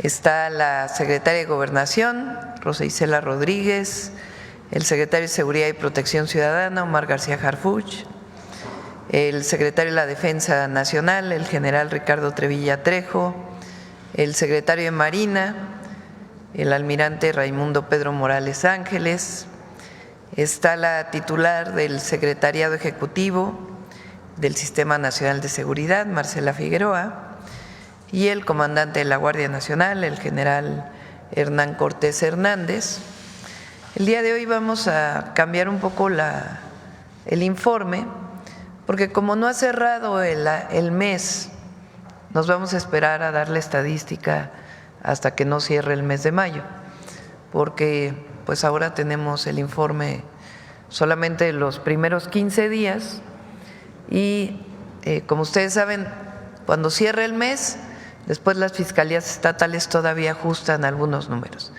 Está la secretaria de Gobernación, Rosa Isela Rodríguez, el secretario de Seguridad y Protección Ciudadana, Omar García Harfuch, el secretario de la Defensa Nacional, el general Ricardo Trevilla Trejo, el secretario de Marina, el almirante Raimundo Pedro Morales Ángeles. Está la titular del Secretariado Ejecutivo del Sistema Nacional de Seguridad, Marcela Figueroa, y el comandante de la Guardia Nacional, el general Hernán Cortés Hernández. El día de hoy vamos a cambiar un poco el informe, porque como no ha cerrado el mes, nos vamos a esperar a dar la estadística hasta que no cierre el mes de mayo, porque pues ahora tenemos el informe solamente los primeros 15 días y como ustedes saben, cuando cierre el mes, después las fiscalías estatales todavía ajustan algunos números.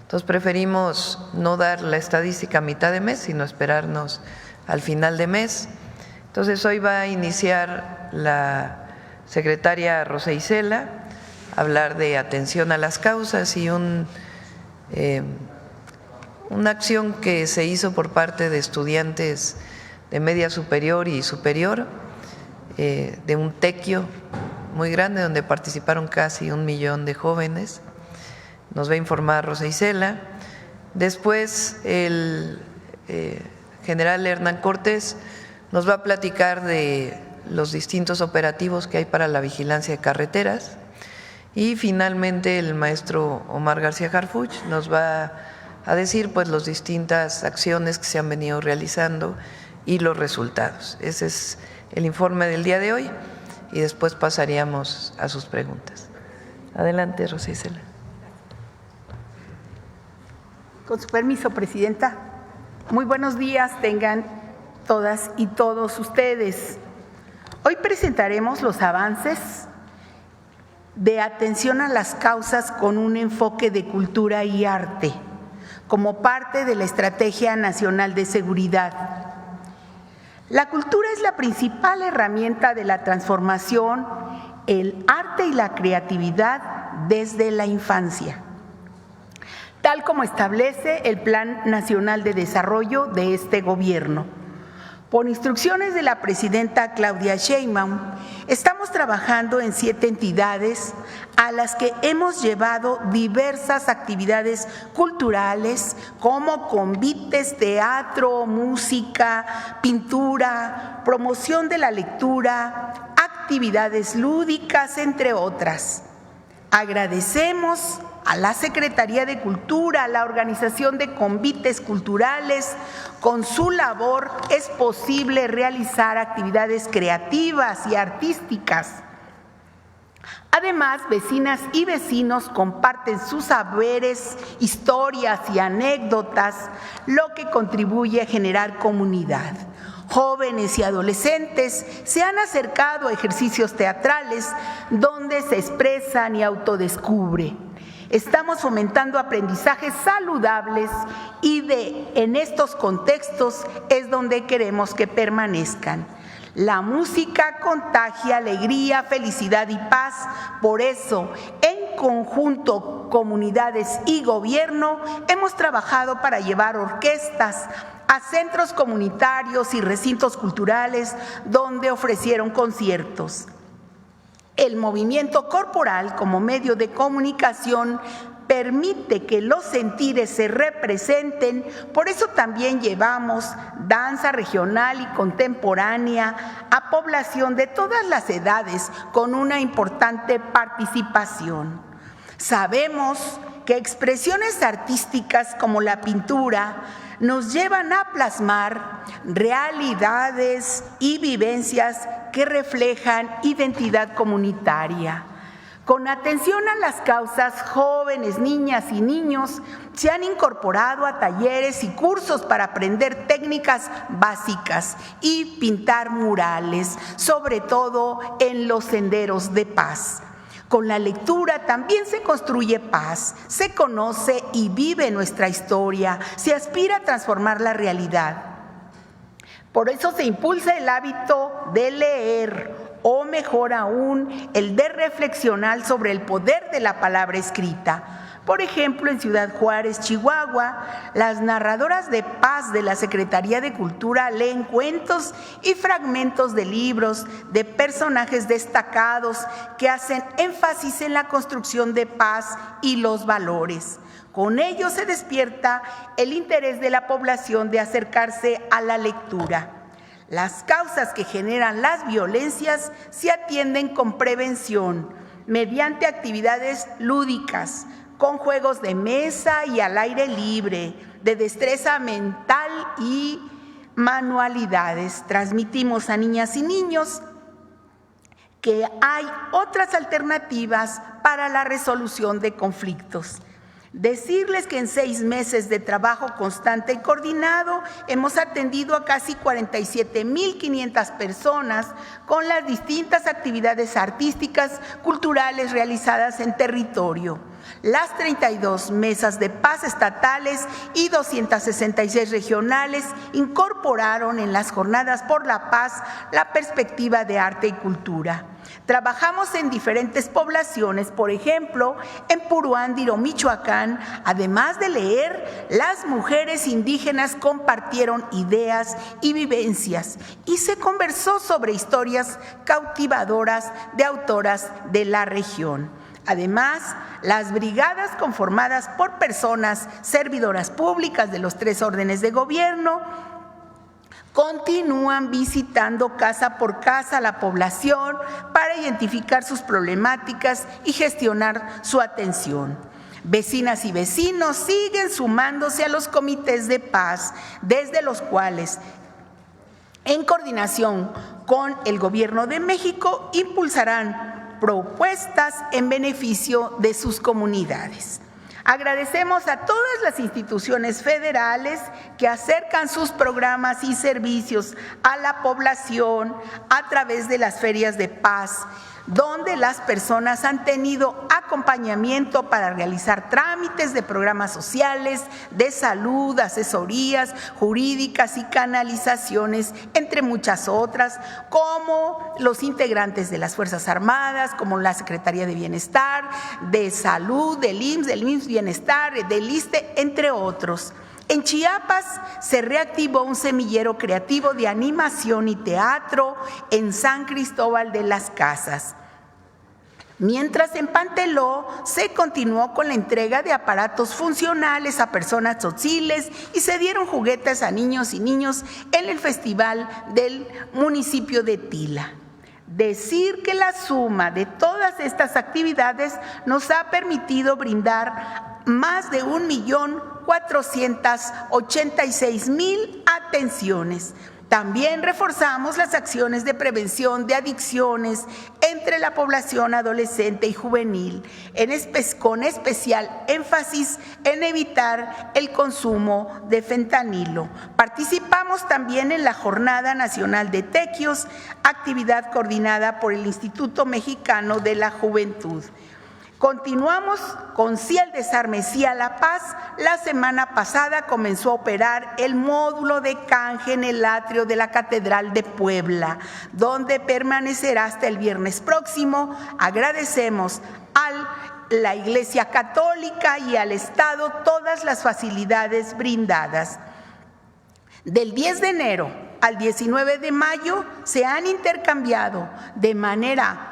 Entonces preferimos no dar la estadística a mitad de mes, sino esperarnos al final de mes. Entonces hoy va a iniciar la secretaria Rosa Isela a hablar de atención a las causas y una acción que se hizo por parte de estudiantes de media superior y superior, de un tequio muy grande donde participaron casi 1 millón de jóvenes. Nos va a informar Rosa Isela. Después el general Hernán Cortés nos va a platicar de los distintos operativos que hay para la vigilancia de carreteras. Y finalmente el maestro Omar García Harfuch nos va a decir pues las distintas acciones que se han venido realizando y los resultados. Ese es el informe del día de hoy y después pasaríamos a sus preguntas. Adelante, Rosa Isela. Con su permiso, Presidenta. Muy buenos días tengan todas y todos ustedes. Hoy presentaremos los avances de atención a las causas con un enfoque de cultura y arte, como parte de la Estrategia Nacional de Seguridad. La cultura es la principal herramienta de la transformación, el arte y la creatividad desde la infancia, tal como establece el Plan Nacional de Desarrollo de este gobierno. Por instrucciones de la presidenta Claudia Sheinbaum, estamos trabajando en 7 entidades a las que hemos llevado diversas actividades culturales como convites, teatro, música, pintura, promoción de la lectura, actividades lúdicas, entre otras. Agradecemos a la Secretaría de Cultura, a la organización de convites culturales. Con su labor es posible realizar actividades creativas y artísticas. Además, vecinas y vecinos comparten sus saberes, historias y anécdotas, lo que contribuye a generar comunidad. Jóvenes y adolescentes se han acercado a ejercicios teatrales donde se expresan y autodescubren. Estamos fomentando aprendizajes saludables y en estos contextos es donde queremos que permanezcan. La música contagia alegría, felicidad y paz. Por eso, en conjunto, comunidades y gobierno, hemos trabajado para llevar orquestas a centros comunitarios y recintos culturales donde ofrecieron conciertos. El movimiento corporal como medio de comunicación permite que los sentires se representen, por eso también llevamos danza regional y contemporánea a población de todas las edades con una importante participación. Sabemos que expresiones artísticas como la pintura nos llevan a plasmar realidades y vivencias que reflejan identidad comunitaria. Con atención a las causas, jóvenes, niñas y niños se han incorporado a talleres y cursos para aprender técnicas básicas y pintar murales, sobre todo en los senderos de paz. Con la lectura también se construye paz, se conoce y vive nuestra historia, se aspira a transformar la realidad. Por eso se impulsa el hábito de leer, o mejor aún, el de reflexionar sobre el poder de la palabra escrita. Por ejemplo, en Ciudad Juárez, Chihuahua, las narradoras de paz de la Secretaría de Cultura leen cuentos y fragmentos de libros de personajes destacados que hacen énfasis en la construcción de paz y los valores. Con ello se despierta el interés de la población de acercarse a la lectura. Las causas que generan las violencias se atienden con prevención, mediante actividades lúdicas, con juegos de mesa y al aire libre, de destreza mental y manualidades. Transmitimos a niñas y niños que hay otras alternativas para la resolución de conflictos. Decirles que en 6 meses de trabajo constante y coordinado hemos atendido a casi 47,500 personas con las distintas actividades artísticas, culturales realizadas en territorio. Las 32 mesas de paz estatales y 266 regionales incorporaron en las jornadas por la paz la perspectiva de arte y cultura. Trabajamos en diferentes poblaciones, por ejemplo, en Puruándiro, Michoacán. Además de leer, las mujeres indígenas compartieron ideas y vivencias y se conversó sobre historias cautivadoras de autoras de la región. Además, las brigadas conformadas por personas servidoras públicas de los 3 órdenes de gobierno continúan visitando casa por casa a la población para identificar sus problemáticas y gestionar su atención. Vecinas y vecinos siguen sumándose a los comités de paz, desde los cuales, en coordinación con el Gobierno de México, impulsarán propuestas en beneficio de sus comunidades. Agradecemos a todas las instituciones federales que acercan sus programas y servicios a la población a través de las ferias de paz, donde las personas han tenido acompañamiento para realizar trámites de programas sociales, de salud, asesorías jurídicas y canalizaciones, entre muchas otras, como los integrantes de las Fuerzas Armadas, como la Secretaría de Bienestar, de Salud, del IMSS Bienestar, del ISSSTE, entre otros. En Chiapas se reactivó un semillero creativo de animación y teatro en San Cristóbal de las Casas. Mientras en Panteló se continuó con la entrega de aparatos funcionales a personas tzotziles y se dieron juguetes a niños y niños en el festival del municipio de Tila. Decir que la suma de todas estas actividades nos ha permitido brindar más de 1,486,000 atenciones. También reforzamos las acciones de prevención de adicciones entre la población adolescente y juvenil, con especial énfasis en evitar el consumo de fentanilo. Participamos también en la Jornada Nacional de Tequios, actividad coordinada por el Instituto Mexicano de la Juventud. Continuamos con Sí al Desarme, Sí a la Paz. La semana pasada comenzó a operar el módulo de canje en el atrio de la Catedral de Puebla, donde permanecerá hasta el viernes próximo. Agradecemos a la Iglesia Católica y al Estado todas las facilidades brindadas. Del 10 de enero al 19 de mayo se han intercambiado de manera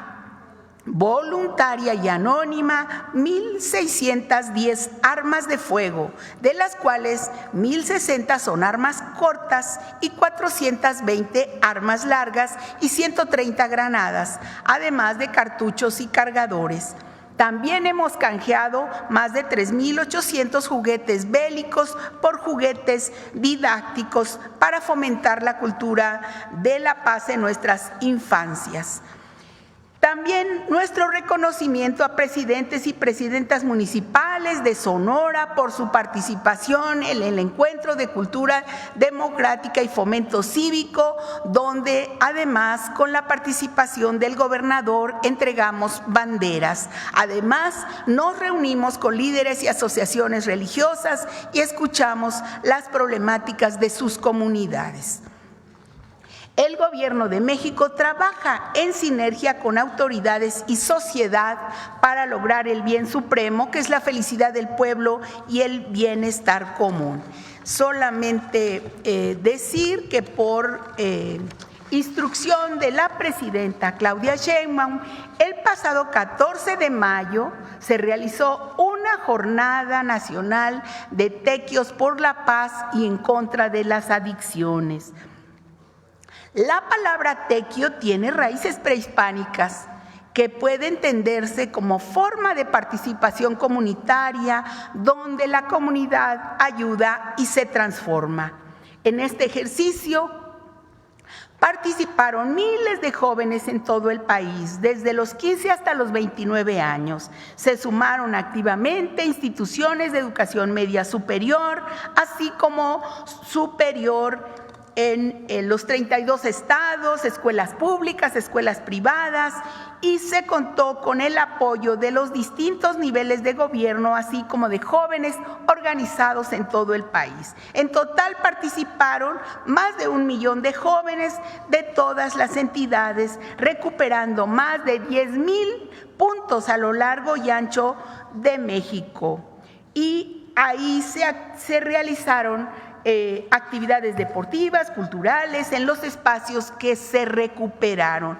voluntaria y anónima 1,610 armas de fuego, de las cuales 1,060 son armas cortas y 420 armas largas y 130 granadas, además de cartuchos y cargadores. También hemos canjeado más de 3,800 juguetes bélicos por juguetes didácticos para fomentar la cultura de la paz en nuestras infancias. También nuestro reconocimiento a presidentes y presidentas municipales de Sonora por su participación en el Encuentro de Cultura Democrática y Fomento Cívico, donde además con la participación del gobernador entregamos banderas. Además, nos reunimos con líderes y asociaciones religiosas y escuchamos las problemáticas de sus comunidades. El Gobierno de México trabaja en sinergia con autoridades y sociedad para lograr el bien supremo, que es la felicidad del pueblo y el bienestar común. Solamente decir que por instrucción de la presidenta Claudia Sheinbaum, el pasado 14 de mayo se realizó una jornada nacional de tequios por la paz y en contra de las adicciones. La palabra tequio tiene raíces prehispánicas que puede entenderse como forma de participación comunitaria donde la comunidad ayuda y se transforma. En este ejercicio participaron miles de jóvenes en todo el país, desde los 15 hasta los 29 años. Se sumaron activamente instituciones de educación media superior, así como superior en los 32 estados, escuelas públicas, escuelas privadas, y se contó con el apoyo de los distintos niveles de gobierno, así como de jóvenes organizados en todo el país. En total participaron más de 1 millón de jóvenes de todas las entidades, recuperando más de 10,000 puntos a lo largo y ancho de México. Y ahí se realizaron actividades deportivas, culturales, en los espacios que se recuperaron.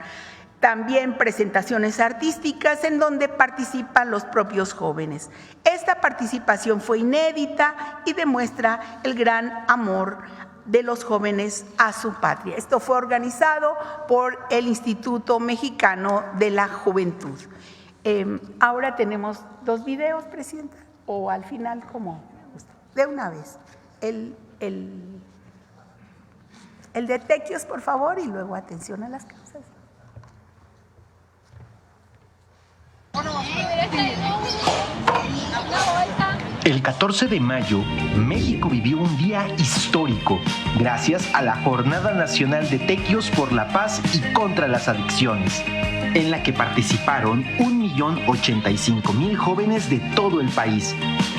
También presentaciones artísticas en donde participan los propios jóvenes. Esta participación fue inédita y demuestra el gran amor de los jóvenes a su patria. Esto fue organizado por el Instituto Mexicano de la Juventud. Ahora tenemos 2 videos, Presidenta, o al final, como de una vez. El de tequios, por favor, y luego atención a las causas. El 14 de mayo, México vivió un día histórico gracias a la Jornada Nacional de Tequios por la Paz y contra las Adicciones, en la que participaron 1.085.000 jóvenes de todo el país,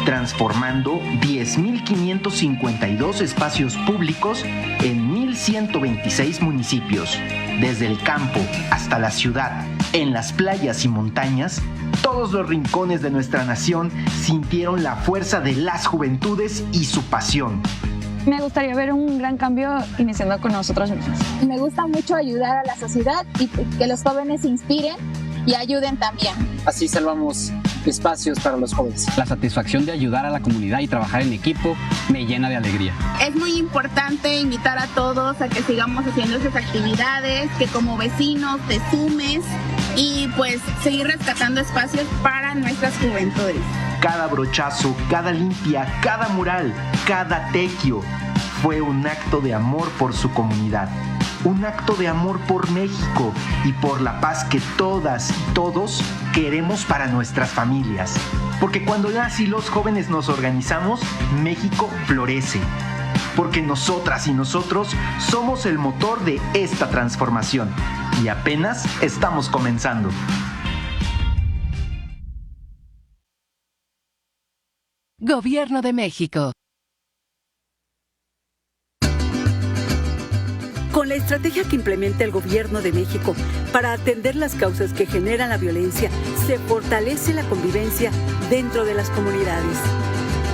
transformando 10.552 espacios públicos en 1.126 municipios, desde el campo hasta la ciudad, en las playas y montañas. Todos los rincones de nuestra nación sintieron la fuerza de las juventudes y su pasión. Me gustaría ver un gran cambio iniciando con nosotros mismos. Me gusta mucho ayudar a la sociedad y que los jóvenes se inspiren y ayuden también. Así salvamos espacios para los jóvenes. La satisfacción de ayudar a la comunidad y trabajar en equipo me llena de alegría. Es muy importante invitar a todos a que sigamos haciendo esas actividades, que como vecinos te sumes y pues seguir rescatando espacios para nuestras juventudes. Cada brochazo, cada limpia, cada mural, cada tequio fue un acto de amor por su comunidad. Un acto de amor por México y por la paz que todas y todos queremos para nuestras familias. Porque cuando las y los jóvenes nos organizamos, México florece. Porque nosotras y nosotros somos el motor de esta transformación. Y apenas estamos comenzando. Gobierno de México. Con la estrategia que implementa el Gobierno de México para atender las causas que generan la violencia, se fortalece la convivencia dentro de las comunidades.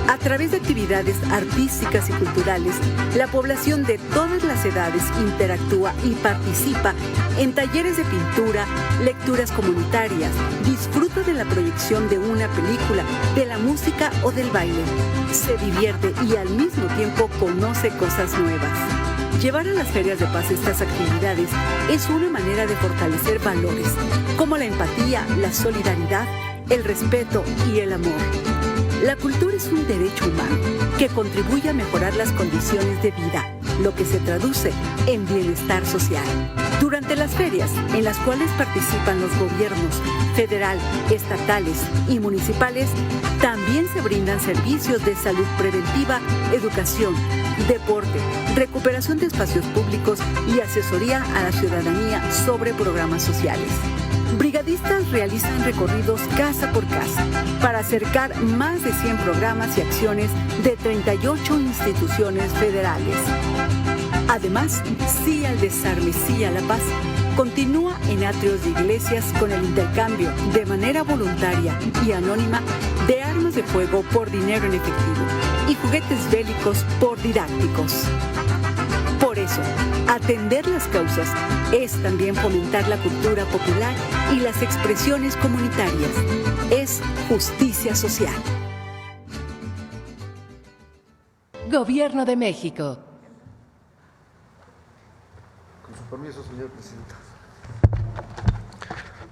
A través de actividades artísticas y culturales, la población de todas las edades interactúa y participa en talleres de pintura, lecturas comunitarias, disfruta de la proyección de una película, de la música o del baile. Se divierte y al mismo tiempo conoce cosas nuevas. Llevar a las ferias de paz estas actividades es una manera de fortalecer valores como la empatía, la solidaridad, el respeto y el amor. La cultura es un derecho humano que contribuye a mejorar las condiciones de vida, lo que se traduce en bienestar social. Durante las ferias, en las cuales participan los gobiernos federal, estatales y municipales, también se brindan servicios de salud preventiva, educación, deporte, recuperación de espacios públicos y asesoría a la ciudadanía sobre programas sociales. brigadistas realizan recorridos casa por casa para acercar más de 100 programas y acciones de 38 instituciones federales. Además, Sí al Desarme, Sí a la Paz continúa en atrios de iglesias con el intercambio de manera voluntaria y anónima de armas de fuego por dinero en efectivo y juguetes bélicos por didácticos. Por eso, atender las causas es también fomentar la cultura popular y las expresiones comunitarias. Es justicia social. Gobierno de México. Con su permiso, señor presidente.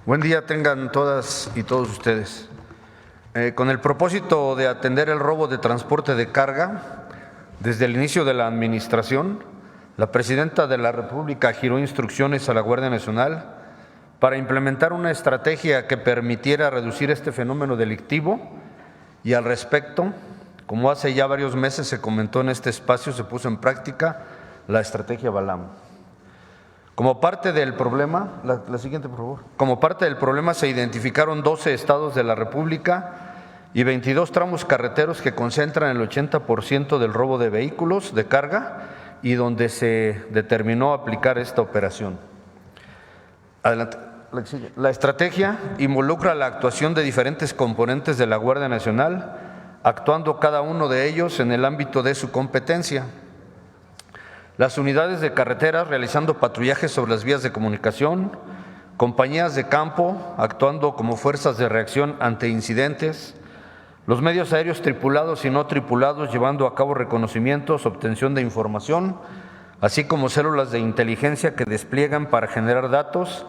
Buen día tengan todas y todos ustedes. Con el propósito de atender el robo de transporte de carga, desde el inicio de la administración, la Presidenta de la República giró instrucciones a la Guardia Nacional para implementar una estrategia que permitiera reducir este fenómeno delictivo y al respecto, como hace ya varios meses se comentó en este espacio, se puso en práctica la estrategia Balam. Como parte del problema, la siguiente por favor, como parte del problema se identificaron 12 estados de la República y 22 tramos carreteros que concentran el 80% del robo de vehículos de carga y donde se determinó aplicar esta operación. Adelante. La estrategia involucra la actuación de diferentes componentes de la Guardia Nacional, actuando cada uno de ellos en el ámbito de su competencia. Las unidades de carreteras realizando patrullajes sobre las vías de comunicación, compañías de campo actuando como fuerzas de reacción ante incidentes, los medios aéreos tripulados y no tripulados llevando a cabo reconocimientos, obtención de información, así como células de inteligencia que despliegan para generar datos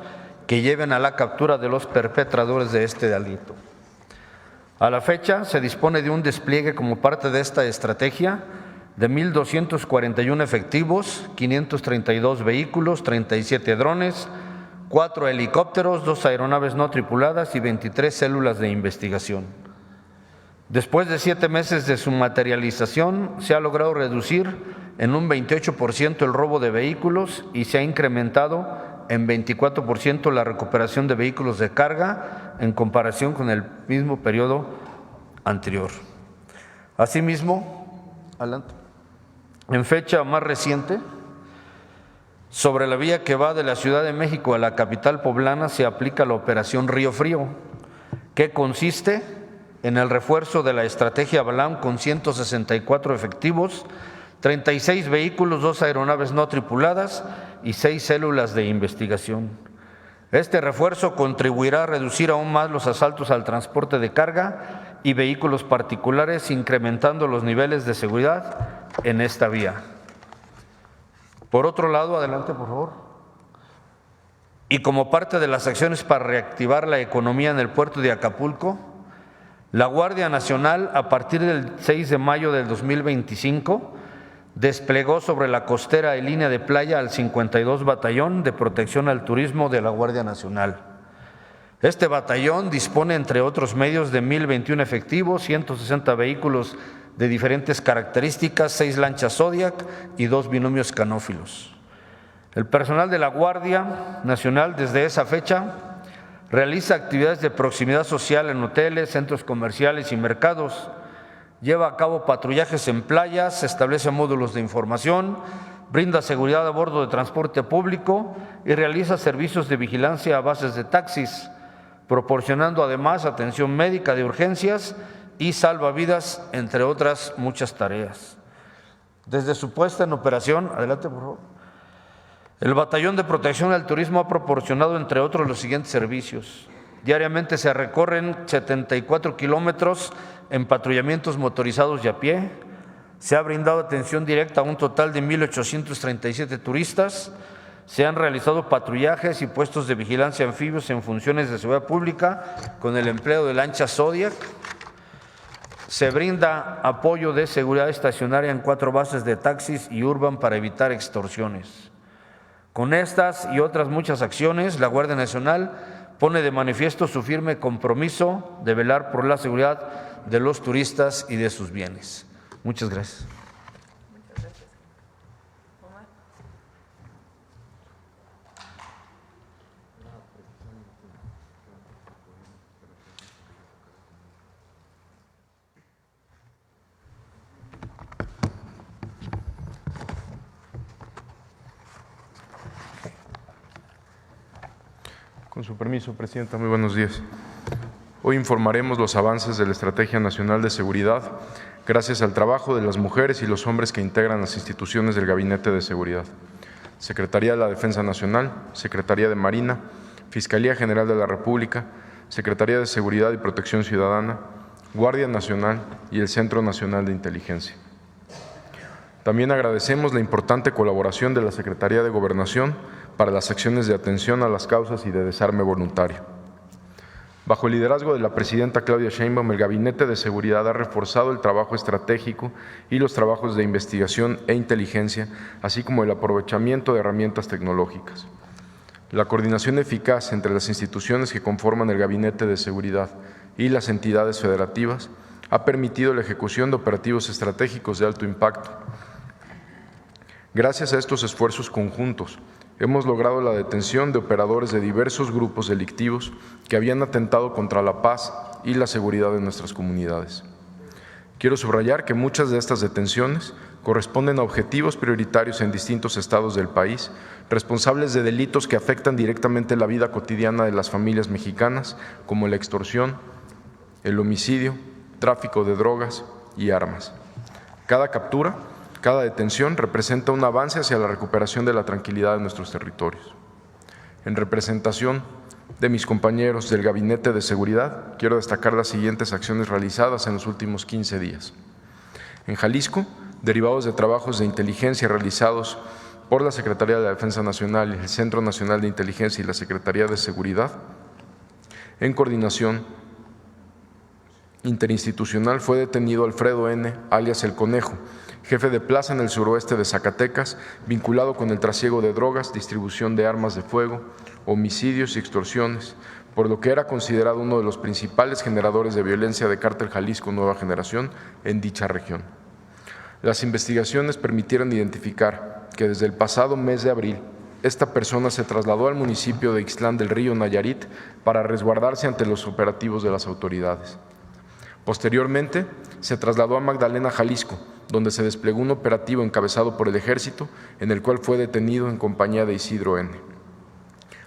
que lleven a la captura de los perpetradores de este delito. A la fecha, se dispone de un despliegue como parte de esta estrategia de 1,241 efectivos, 532 vehículos, 37 drones, 4 helicópteros, 2 aeronaves no tripuladas y 23 células de investigación. Después de 7 meses de su materialización, se ha logrado reducir en un 28% el robo de vehículos y se ha incrementado en 24% la recuperación de vehículos de carga en comparación con el mismo periodo anterior. Asimismo, adelante. En fecha más reciente, sobre la vía que va de la Ciudad de México a la capital poblana se aplica la operación Río Frío, que consiste en el refuerzo de la estrategia Balam con 164 efectivos, 36 vehículos, 2 aeronaves no tripuladas y 6 células de investigación. Este refuerzo contribuirá a reducir aún más los asaltos al transporte de carga y vehículos particulares, incrementando los niveles de seguridad en esta vía. Por otro lado, adelante por favor. Y como parte de las acciones para reactivar la economía en el puerto de Acapulco, la Guardia Nacional, a partir del 6 de mayo del 2025, desplegó sobre la costera y línea de playa al 52 Batallón de Protección al Turismo de la Guardia Nacional. Este batallón dispone, entre otros medios, de 1,021 efectivos, 160 vehículos de diferentes características, 6 lanchas Zodiac y 2 binomios canófilos. El personal de la Guardia Nacional, desde esa fecha, realiza actividades de proximidad social en hoteles, centros comerciales y mercados, lleva a cabo patrullajes en playas, establece módulos de información, brinda seguridad a bordo de transporte público y realiza servicios de vigilancia a bases de taxis, proporcionando además atención médica de urgencias y salvavidas, entre otras muchas tareas. Desde su puesta en operación, adelante por favor, el Batallón de Protección al Turismo ha proporcionado, entre otros, los siguientes servicios. Diariamente se recorren 74 kilómetros en patrullamientos motorizados y a pie. Se ha brindado atención directa a un total de 1,837 turistas. Se han realizado patrullajes y puestos de vigilancia anfibios en funciones de seguridad pública con el empleo de lanchas Zodiac. Se brinda apoyo de seguridad estacionaria en 4 bases de taxis y urban para evitar extorsiones. Con estas y otras muchas acciones, la Guardia Nacional pone de manifiesto su firme compromiso de velar por la seguridad de los turistas y de sus bienes. Muchas gracias. Con su permiso, Presidenta, muy buenos días. Hoy informaremos los avances de la Estrategia Nacional de Seguridad gracias al trabajo de las mujeres y los hombres que integran las instituciones del Gabinete de Seguridad. Secretaría de la Defensa Nacional, Secretaría de Marina, Fiscalía General de la República, Secretaría de Seguridad y Protección Ciudadana, Guardia Nacional y el Centro Nacional de Inteligencia. También agradecemos la importante colaboración de la Secretaría de Gobernación para las acciones de atención a las causas y de desarme voluntario. Bajo el liderazgo de la presidenta Claudia Sheinbaum, el Gabinete de Seguridad ha reforzado el trabajo estratégico y los trabajos de investigación e inteligencia, así como el aprovechamiento de herramientas tecnológicas. La coordinación eficaz entre las instituciones que conforman el Gabinete de Seguridad y las entidades federativas ha permitido la ejecución de operativos estratégicos de alto impacto. Gracias a estos esfuerzos conjuntos, hemos logrado la detención de operadores de diversos grupos delictivos que habían atentado contra la paz y la seguridad de nuestras comunidades. Quiero subrayar que muchas de estas detenciones corresponden a objetivos prioritarios en distintos estados del país, responsables de delitos que afectan directamente la vida cotidiana de las familias mexicanas, como la extorsión, el homicidio, tráfico de drogas y armas. Cada captura, cada detención representa un avance hacia la recuperación de la tranquilidad de nuestros territorios. En representación de mis compañeros del Gabinete de Seguridad, quiero destacar las siguientes acciones realizadas en los últimos 15 días. En Jalisco, derivados de trabajos de inteligencia realizados por la Secretaría de la Defensa Nacional, el Centro Nacional de Inteligencia y la Secretaría de Seguridad, en coordinación interinstitucional fue detenido Alfredo N., alias El Conejo, jefe de plaza en el suroeste de Zacatecas, vinculado con el trasiego de drogas, distribución de armas de fuego, homicidios y extorsiones, por lo que era considerado uno de los principales generadores de violencia de Cártel Jalisco Nueva Generación en dicha región. Las investigaciones permitieron identificar que desde el pasado mes de abril, esta persona se trasladó al municipio de Ixtlán del Río, Nayarit, para resguardarse ante los operativos de las autoridades. Posteriormente, se trasladó a Magdalena, Jalisco, donde se desplegó un operativo encabezado por el Ejército, en el cual fue detenido en compañía de Isidro N.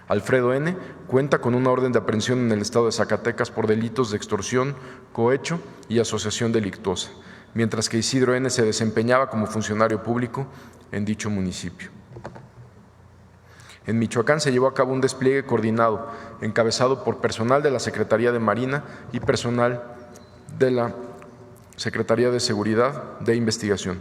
Alfredo N. cuenta con una orden de aprehensión en el estado de Zacatecas por delitos de extorsión, cohecho y asociación delictuosa, mientras que Isidro N. se desempeñaba como funcionario público en dicho municipio. En Michoacán se llevó a cabo un despliegue coordinado, encabezado por personal de la Secretaría de Marina y personal de la Secretaría de Seguridad de Investigación.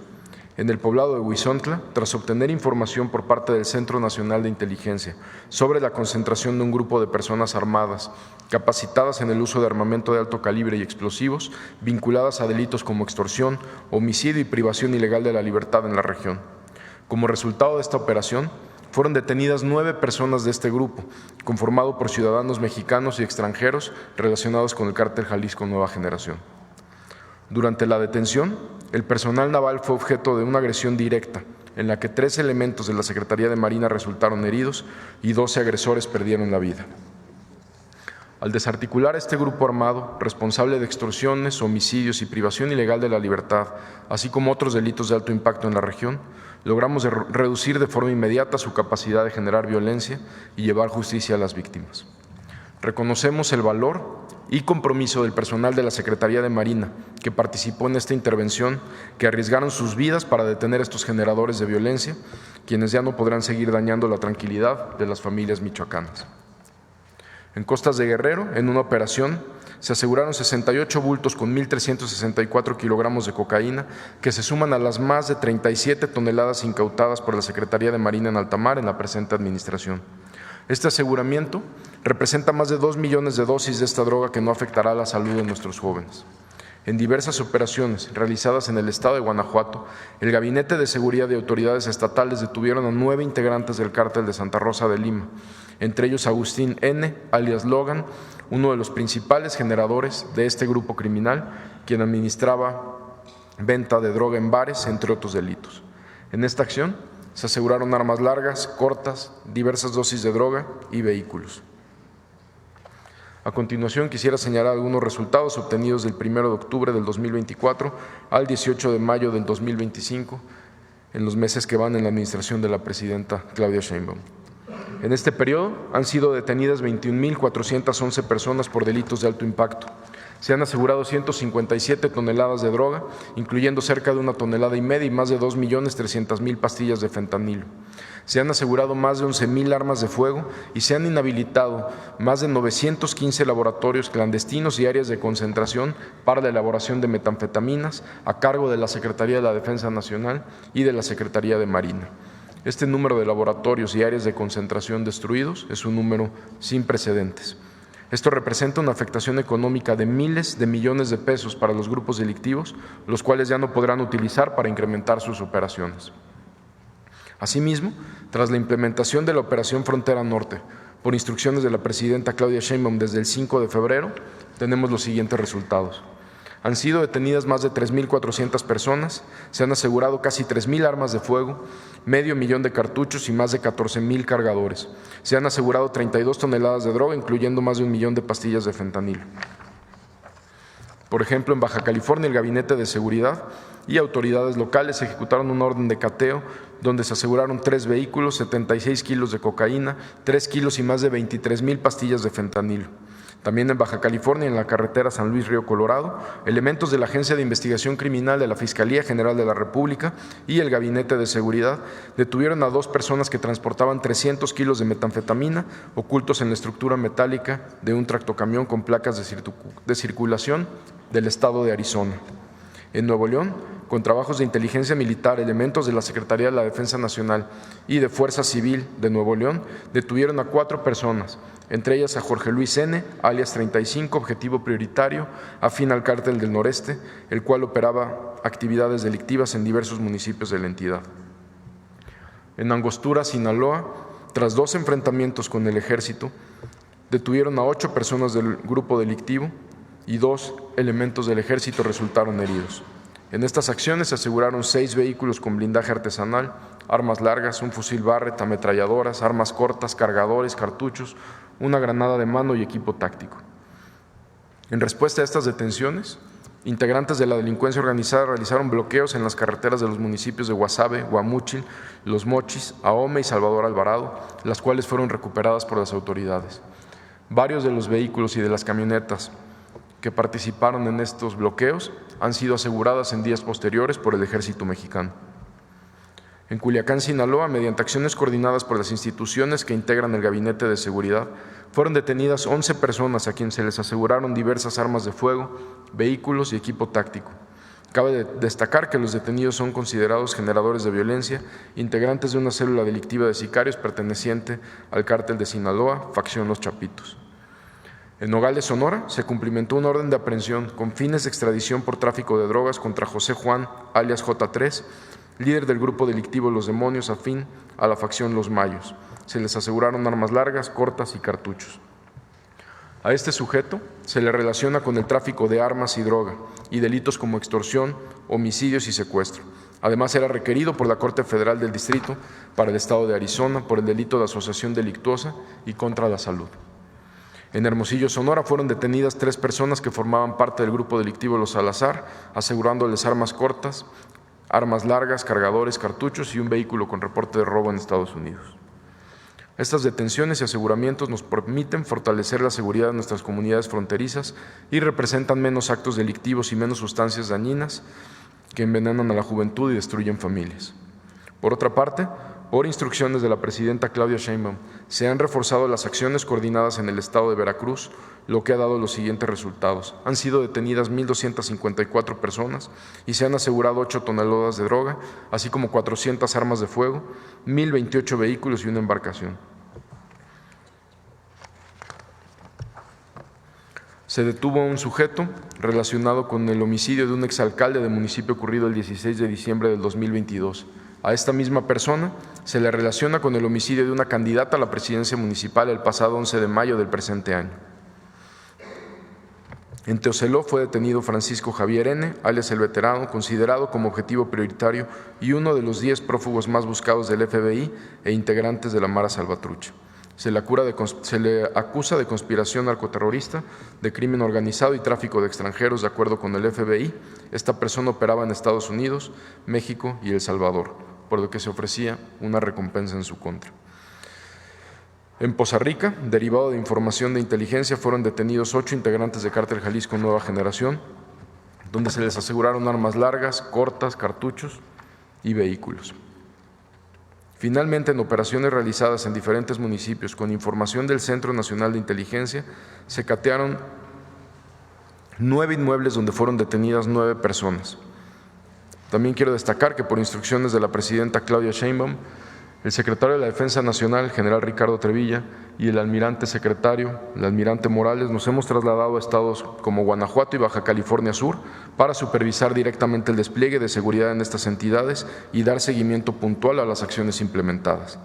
En el poblado de Huizontla, tras obtener información por parte del Centro Nacional de Inteligencia sobre la concentración de un grupo de personas armadas capacitadas en el uso de armamento de alto calibre y explosivos, vinculadas a delitos como extorsión, homicidio y privación ilegal de la libertad en la región. Como resultado de esta operación, fueron detenidas 9 personas de este grupo, conformado por ciudadanos mexicanos y extranjeros relacionados con el Cártel Jalisco Nueva Generación. Durante la detención, el personal naval fue objeto de una agresión directa, en la que 3 elementos de la Secretaría de Marina resultaron heridos y 12 agresores perdieron la vida. Al desarticular este grupo armado, responsable de extorsiones, homicidios y privación ilegal de la libertad, así como otros delitos de alto impacto en la región, logramos reducir de forma inmediata su capacidad de generar violencia y llevar justicia a las víctimas. Reconocemos el valor y compromiso del personal de la Secretaría de Marina que participó en esta intervención, que arriesgaron sus vidas para detener a estos generadores de violencia, quienes ya no podrán seguir dañando la tranquilidad de las familias michoacanas. En Costas de Guerrero, en una operación, se aseguraron 68 bultos con 1.364 kilogramos de cocaína, que se suman a las más de 37 toneladas incautadas por la Secretaría de Marina en alta mar en la presente administración. Este aseguramiento representa más de 2 millones de dosis de esta droga que no afectará a la salud de nuestros jóvenes. En diversas operaciones realizadas en el estado de Guanajuato, el Gabinete de Seguridad y autoridades estatales detuvieron a 9 integrantes del Cártel de Santa Rosa de Lima, entre ellos Agustín N., alias Logan, uno de los principales generadores de este grupo criminal, quien administraba venta de droga en bares, entre otros delitos. En esta acción se aseguraron armas largas, cortas, diversas dosis de droga y vehículos. A continuación, quisiera señalar algunos resultados obtenidos del 1 de octubre del 2024 al 18 de mayo del 2025, en los meses que van en la administración de la presidenta Claudia Sheinbaum. En este periodo han sido detenidas 21.411 personas por delitos de alto impacto. Se han asegurado 157 toneladas de droga, incluyendo cerca de 1,5 toneladas y más de 2.300.000 pastillas de fentanilo. Se han asegurado más de 11.000 armas de fuego y se han inhabilitado más de 915 laboratorios clandestinos y áreas de concentración para la elaboración de metanfetaminas a cargo de la Secretaría de la Defensa Nacional y de la Secretaría de Marina. Este número de laboratorios y áreas de concentración destruidos es un número sin precedentes. Esto representa una afectación económica de miles de millones de pesos para los grupos delictivos, los cuales ya no podrán utilizar para incrementar sus operaciones. Asimismo, tras la implementación de la Operación Frontera Norte, por instrucciones de la presidenta Claudia Sheinbaum desde el 5 de febrero, tenemos los siguientes resultados. Han sido detenidas más de 3.400 personas, se han asegurado casi 3.000 armas de fuego, 500,000 de cartuchos y más de 14.000 cargadores. Se han asegurado 32 toneladas de droga, incluyendo más de 1 millón de pastillas de fentanilo. Por ejemplo, en Baja California, el Gabinete de Seguridad y autoridades locales ejecutaron una orden de cateo donde se aseguraron 3 vehículos, 76 kilos de cocaína, 3 kilos y más de 23,000 pastillas de fentanilo. También en Baja California, en la carretera San Luis-Río Colorado, elementos de la Agencia de Investigación Criminal de la Fiscalía General de la República y el Gabinete de Seguridad detuvieron a 2 personas que transportaban 300 kilos de metanfetamina ocultos en la estructura metálica de un tractocamión con placas de circulación del estado de Arizona. En Nuevo León, con trabajos de inteligencia militar, elementos de la Secretaría de la Defensa Nacional y de Fuerza Civil de Nuevo León detuvieron a 4 personas, entre ellas a Jorge Luis N., alias 35, objetivo prioritario, afín al Cártel del Noreste, el cual operaba actividades delictivas en diversos municipios de la entidad. En Angostura, Sinaloa, tras 2 enfrentamientos con el Ejército, detuvieron a 8 personas del grupo delictivo y 2 elementos del Ejército resultaron heridos. En estas acciones se aseguraron 6 vehículos con blindaje artesanal, armas largas, un fusil Barrett, ametralladoras, armas cortas, cargadores, cartuchos, una granada de mano y equipo táctico. En respuesta a estas detenciones, integrantes de la delincuencia organizada realizaron bloqueos en las carreteras de los municipios de Guasave, Guamúchil, Los Mochis, Ahome y Salvador Alvarado, las cuales fueron recuperadas por las autoridades. Varios de los vehículos y de las camionetas que participaron en estos bloqueos han sido aseguradas en días posteriores por el Ejército mexicano. En Culiacán, Sinaloa, mediante acciones coordinadas por las instituciones que integran el Gabinete de Seguridad, fueron detenidas 11 personas a quienes se les aseguraron diversas armas de fuego, vehículos y equipo táctico. Cabe destacar que los detenidos son considerados generadores de violencia, integrantes de una célula delictiva de sicarios perteneciente al Cártel de Sinaloa, facción Los Chapitos. En Nogales, Sonora, se cumplimentó una orden de aprehensión con fines de extradición por tráfico de drogas contra José Juan, alias J3, líder del grupo delictivo Los Demonios, afín a la facción Los Mayos. Se les aseguraron armas largas, cortas y cartuchos. A este sujeto se le relaciona con el tráfico de armas y droga y delitos como extorsión, homicidios y secuestro. Además, era requerido por la Corte Federal del Distrito para el Estado de Arizona por el delito de asociación delictuosa y contra la salud. En Hermosillo, Sonora, fueron detenidas 3 personas que formaban parte del grupo delictivo Los Salazar, asegurándoles armas cortas, armas largas, cargadores, cartuchos y un vehículo con reporte de robo en Estados Unidos. Estas detenciones y aseguramientos nos permiten fortalecer la seguridad de nuestras comunidades fronterizas y representan menos actos delictivos y menos sustancias dañinas que envenenan a la juventud y destruyen familias. Por otra parte, por instrucciones de la presidenta Claudia Sheinbaum, se han reforzado las acciones coordinadas en el estado de Veracruz, lo que ha dado los siguientes resultados. Han sido detenidas 1.254 personas y se han asegurado 8 toneladas de droga, así como 400 armas de fuego, 1.028 vehículos y una embarcación. Se detuvo a un sujeto relacionado con el homicidio de un exalcalde del municipio ocurrido el 16 de diciembre del 2022. A esta misma persona se le relaciona con el homicidio de una candidata a la presidencia municipal el pasado 11 de mayo del presente año. En Teocelo fue detenido Francisco Javier N., alias El Veterano, considerado como objetivo prioritario y uno de los 10 prófugos más buscados del FBI e integrantes de la Mara Salvatrucha. Se le acusa de conspiración narcoterrorista, de crimen organizado y tráfico de extranjeros de acuerdo con el FBI. Esta persona operaba en Estados Unidos, México y El Salvador, por lo que se ofrecía una recompensa en su contra. En Poza Rica, derivado de información de inteligencia, fueron detenidos 8 integrantes de Cártel Jalisco Nueva Generación, donde se les aseguraron armas largas, cortas, cartuchos y vehículos. Finalmente, en operaciones realizadas en diferentes municipios con información del Centro Nacional de Inteligencia, se catearon 9 inmuebles donde fueron detenidas 9 personas. También quiero destacar que por instrucciones de la presidenta Claudia Sheinbaum, el secretario de la Defensa Nacional, el general Ricardo Trevilla, y el almirante secretario, el almirante Morales, nos hemos trasladado a estados como Guanajuato y Baja California Sur para supervisar directamente el despliegue de seguridad en estas entidades y dar seguimiento puntual a las acciones implementadas.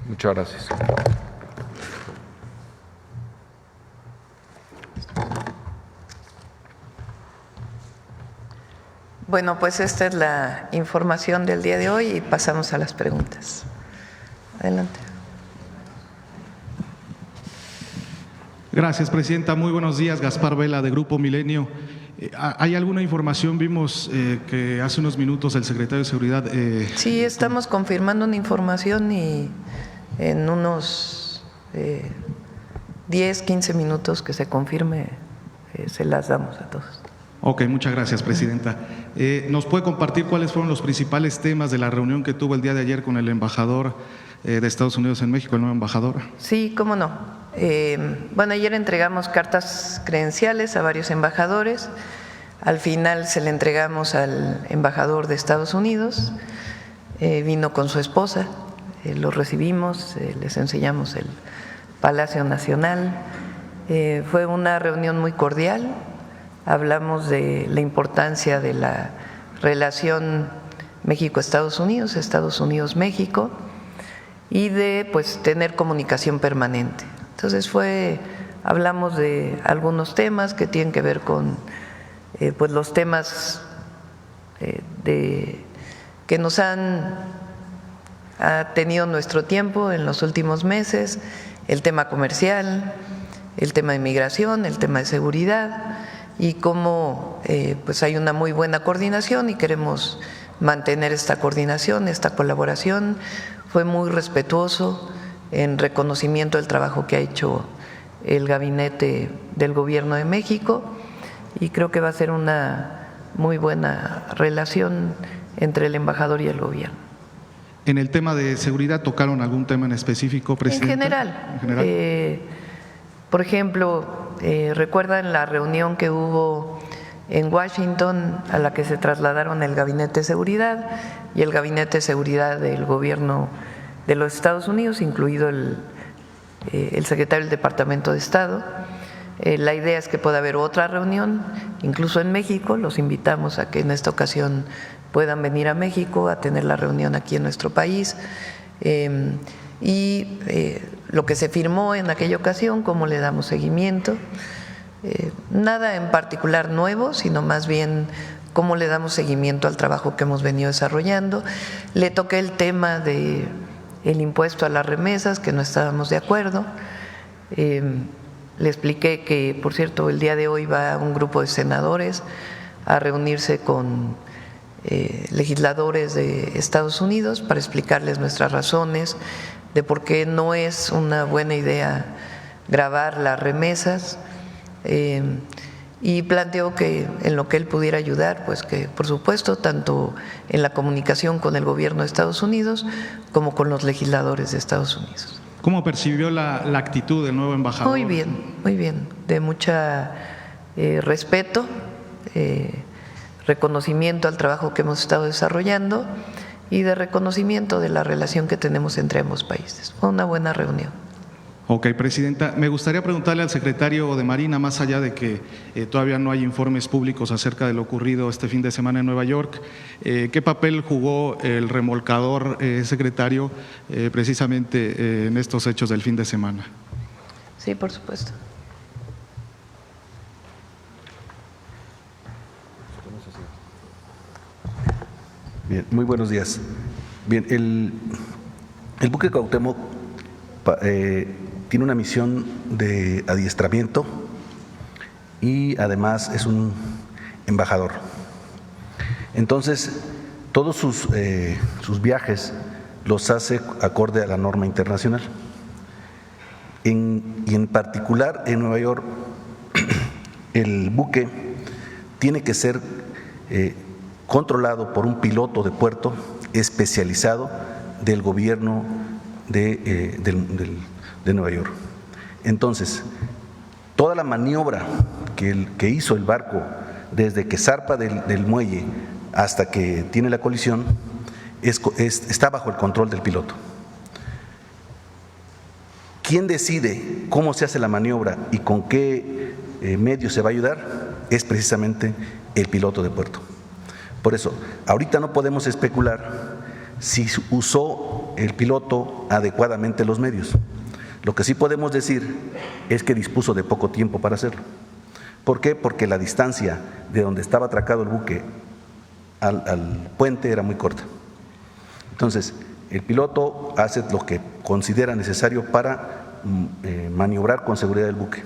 Muchas gracias. Bueno, pues esta es la información del día de hoy y pasamos a las preguntas. Adelante. Gracias, Presidenta. Muy buenos días. Gaspar Vela, de Grupo Milenio. ¿Hay alguna información? Vimos que hace unos minutos el secretario de Seguridad… Sí, estamos confirmando una información y en unos 10, 15 minutos que se confirme, se las damos a todos. Ok, muchas gracias, Presidenta. ¿Nos puede compartir cuáles fueron los principales temas de la reunión que tuvo el día de ayer con el embajador de Estados Unidos en México, el nuevo embajador? Sí, cómo no. Bueno, ayer entregamos cartas credenciales a varios embajadores. Al final se le entregamos al embajador de Estados Unidos. Vino con su esposa, lo recibimos, les enseñamos el Palacio Nacional. Fue una reunión muy cordial. Hablamos de la importancia de la relación México-Estados Unidos, Estados Unidos-México, y de tener comunicación permanente. Entonces hablamos de algunos temas que tienen que ver con los temas que nos ha tenido nuestro tiempo en los últimos meses, el tema comercial, el tema de migración, el tema de seguridad, y cómo hay una muy buena coordinación y queremos mantener esta coordinación, esta colaboración. Fue muy respetuoso en reconocimiento del trabajo que ha hecho el gabinete del Gobierno de México y creo que va a ser una muy buena relación entre el embajador y el gobierno. ¿En el tema de seguridad tocaron algún tema en específico, Presidenta? En general. Por ejemplo, ¿recuerdan la reunión que hubo en Washington a la que se trasladaron el Gabinete de Seguridad y el Gabinete de Seguridad del Gobierno de los Estados Unidos, incluido el secretario del Departamento de Estado? La idea es que pueda haber otra reunión, incluso en México. Los invitamos a que en esta ocasión puedan venir a México a tener la reunión aquí en nuestro país. Lo que se firmó en aquella ocasión, cómo le damos seguimiento, nada en particular nuevo, sino más bien cómo le damos seguimiento al trabajo que hemos venido desarrollando. Le toqué el tema del impuesto a las remesas, que no estábamos de acuerdo. Le expliqué que, por cierto, el día de hoy va un grupo de senadores a reunirse con legisladores de Estados Unidos para explicarles nuestras razones de por qué no es una buena idea gravar las remesas, y planteó que en lo que él pudiera ayudar, pues que por supuesto tanto en la comunicación con el gobierno de Estados Unidos como con los legisladores de Estados Unidos. ¿Cómo percibió la actitud del nuevo embajador? Muy bien, de mucha respeto, reconocimiento al trabajo que hemos estado desarrollando y de reconocimiento de la relación que tenemos entre ambos países. Fue una buena reunión. Ok, Presidenta. Me gustaría preguntarle al secretario de Marina, más allá de que todavía no hay informes públicos acerca de lo ocurrido este fin de semana en Nueva York, ¿qué papel jugó el remolcador, secretario, precisamente en estos hechos del fin de semana? Sí, por supuesto. Bien, muy buenos días. Bien, el buque Cuauhtémoc tiene una misión de adiestramiento y además es un embajador. Entonces, todos sus viajes los hace acorde a la norma internacional. Y en particular en Nueva York, el buque tiene que ser controlado por un piloto de puerto especializado del gobierno de Nueva York. Entonces, toda la maniobra que hizo el barco desde que zarpa del muelle hasta que tiene la colisión está bajo el control del piloto. ¿Quién decide cómo se hace la maniobra y con qué medios se va a ayudar? Es precisamente el piloto de puerto. Por eso, ahorita no podemos especular si usó el piloto adecuadamente los medios. Lo que sí podemos decir es que dispuso de poco tiempo para hacerlo. ¿Por qué? Porque la distancia de donde estaba atracado el buque al puente era muy corta. Entonces, el piloto hace lo que considera necesario para maniobrar con seguridad el buque.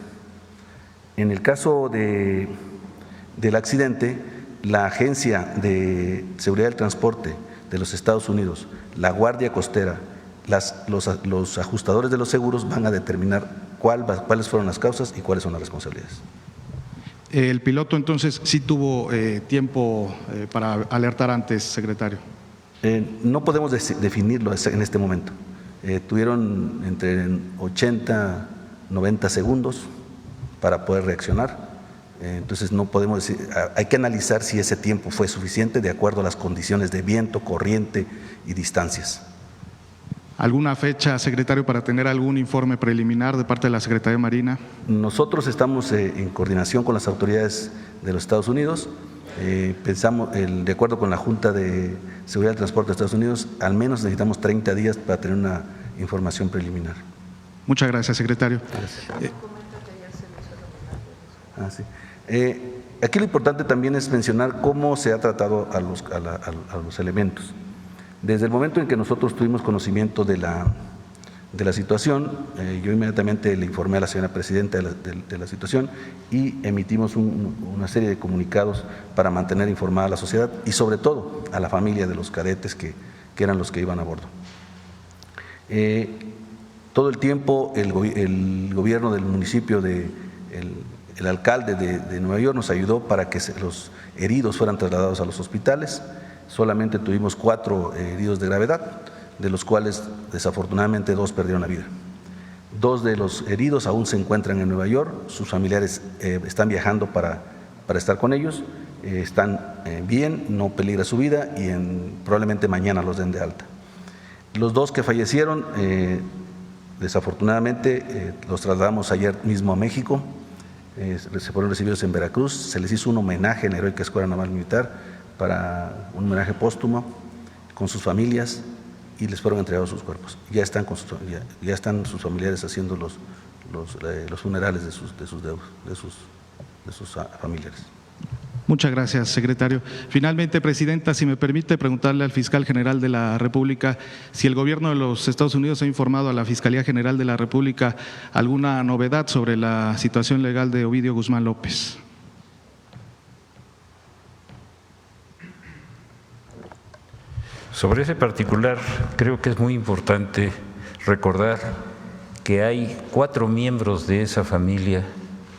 En el caso del accidente, la Agencia de Seguridad del Transporte de los Estados Unidos, la Guardia Costera, los ajustadores de los seguros van a determinar cuáles fueron las causas y cuáles son las responsabilidades. El piloto entonces sí tuvo tiempo para alertar antes, secretario. No podemos definirlo en este momento. Tuvieron entre 80 y 90 segundos para poder reaccionar. Entonces no podemos decir, hay que analizar si ese tiempo fue suficiente de acuerdo a las condiciones de viento, corriente y distancias. ¿Alguna fecha, secretario, para tener algún informe preliminar de parte de la Secretaría de Marina? Nosotros estamos en coordinación con las autoridades de los Estados Unidos. Pensamos, de acuerdo con la Junta de Seguridad del Transporte de Estados Unidos, al menos necesitamos 30 días para tener una información preliminar. Muchas gracias, secretario. Gracias. Sí. Aquí lo importante también es mencionar cómo se ha tratado a los elementos. Desde el momento en que nosotros tuvimos conocimiento de la situación, yo inmediatamente le informé a la señora presidenta de la situación y emitimos una serie de comunicados para mantener informada a la sociedad y sobre todo a la familia de los cadetes que eran los que iban a bordo. Todo el tiempo el gobierno del municipio, el alcalde de Nueva York nos ayudó para que los heridos fueran trasladados a los hospitales. Solamente tuvimos 4 heridos de gravedad, de los cuales desafortunadamente 2 perdieron la vida. 2 de los heridos aún se encuentran en Nueva York, sus familiares están viajando para estar con ellos, están bien, no peligra su vida y probablemente mañana los den de alta. Los 2 que fallecieron, desafortunadamente los trasladamos ayer mismo a México, se fueron recibidos en Veracruz, se les hizo un homenaje en la Heroica Escuela Naval Militar, para un homenaje póstumo con sus familias y les fueron entregados sus cuerpos. Ya están sus familiares haciendo los funerales de sus familiares. Muchas gracias, secretario. Finalmente, presidenta, si me permite preguntarle al fiscal general de la República si el gobierno de los Estados Unidos ha informado a la Fiscalía General de la República alguna novedad sobre la situación legal de Ovidio Guzmán López. Sobre ese particular, creo que es muy importante recordar que hay 4 miembros de esa familia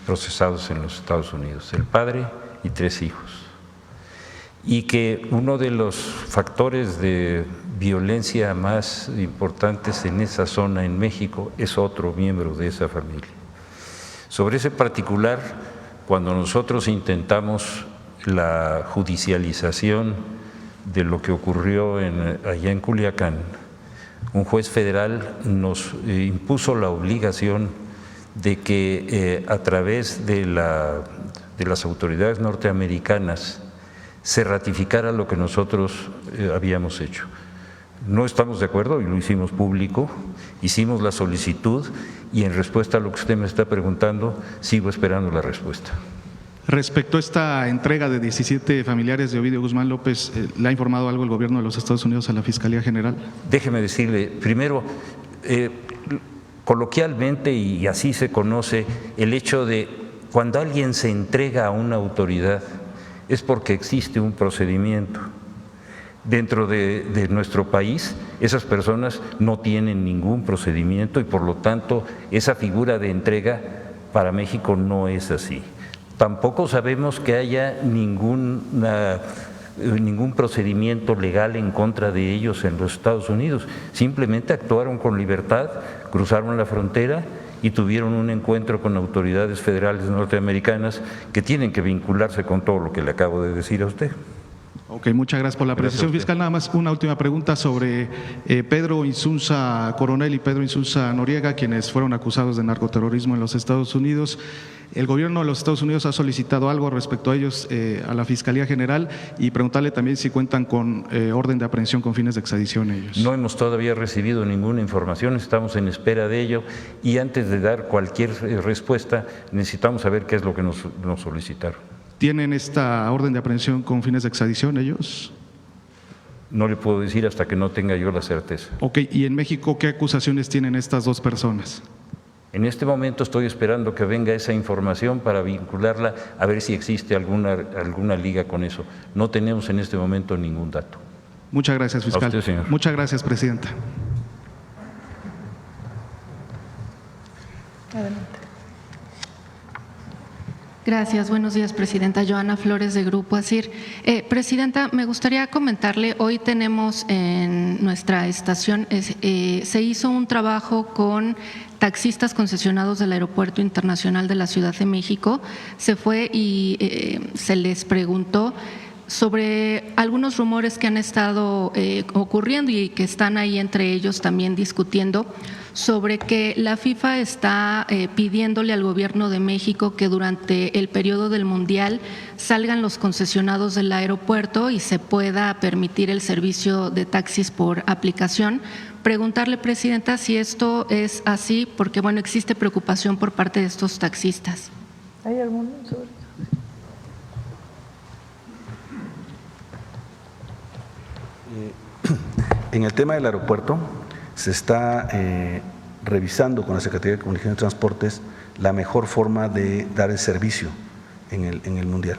procesados en los Estados Unidos, el padre y 3 hijos, y que uno de los factores de violencia más importantes en esa zona en México es otro miembro de esa familia. Sobre ese particular, cuando nosotros intentamos la judicialización de lo que ocurrió allá en Culiacán, un juez federal nos impuso la obligación de que a través de las autoridades norteamericanas se ratificara lo que nosotros habíamos hecho. No estamos de acuerdo y lo hicimos público, hicimos la solicitud y en respuesta a lo que usted me está preguntando, sigo esperando la respuesta. Respecto a esta entrega de 17 familiares de Ovidio Guzmán López, ¿le ha informado algo el gobierno de los Estados Unidos a la Fiscalía General? Déjeme decirle, primero, coloquialmente y así se conoce el hecho de cuando alguien se entrega a una autoridad es porque existe un procedimiento. dentro de nuestro país, esas personas no tienen ningún procedimiento y por lo tanto esa figura de entrega para México no es así. Tampoco sabemos que haya ningún procedimiento legal en contra de ellos en los Estados Unidos. Simplemente actuaron con libertad, cruzaron la frontera y tuvieron un encuentro con autoridades federales norteamericanas que tienen que vincularse con todo lo que le acabo de decir a usted. Ok, muchas gracias por la precisión fiscal. Nada más una última pregunta sobre Pedro Insunza Coronel y Pedro Insunza Noriega, quienes fueron acusados de narcoterrorismo en los Estados Unidos. El gobierno de los Estados Unidos ha solicitado algo respecto a ellos a la Fiscalía General y preguntarle también si cuentan con orden de aprehensión con fines de extradición ellos. No hemos todavía recibido ninguna información, estamos en espera de ello y antes de dar cualquier respuesta necesitamos saber qué es lo que nos solicitaron. ¿Tienen esta orden de aprehensión con fines de extradición ellos? No le puedo decir hasta que no tenga yo la certeza. Ok, ¿y en México qué acusaciones tienen estas dos personas? En este momento estoy esperando que venga esa información para vincularla a ver si existe alguna liga con eso. No tenemos en este momento ningún dato. Muchas gracias, fiscal. A usted, señor. Muchas gracias, presidenta. Adelante. Gracias. Buenos días, presidenta. Joana Flores, de Grupo ASIR. Presidenta, me gustaría comentarle, hoy tenemos en nuestra estación, se hizo un trabajo con taxistas concesionados del Aeropuerto Internacional de la Ciudad de México. Se fue y se les preguntó sobre algunos rumores que han estado ocurriendo y que están ahí entre ellos también discutiendo sobre que la FIFA está pidiéndole al gobierno de México que durante el periodo del Mundial salgan los concesionados del aeropuerto y se pueda permitir el servicio de taxis por aplicación. Preguntarle, presidenta, si esto es así, porque bueno, existe preocupación por parte de estos taxistas. ¿Hay alguno sobre eso? En el tema del aeropuerto se está revisando con la Secretaría de Comunicación y Transportes la mejor forma de dar el servicio en el Mundial.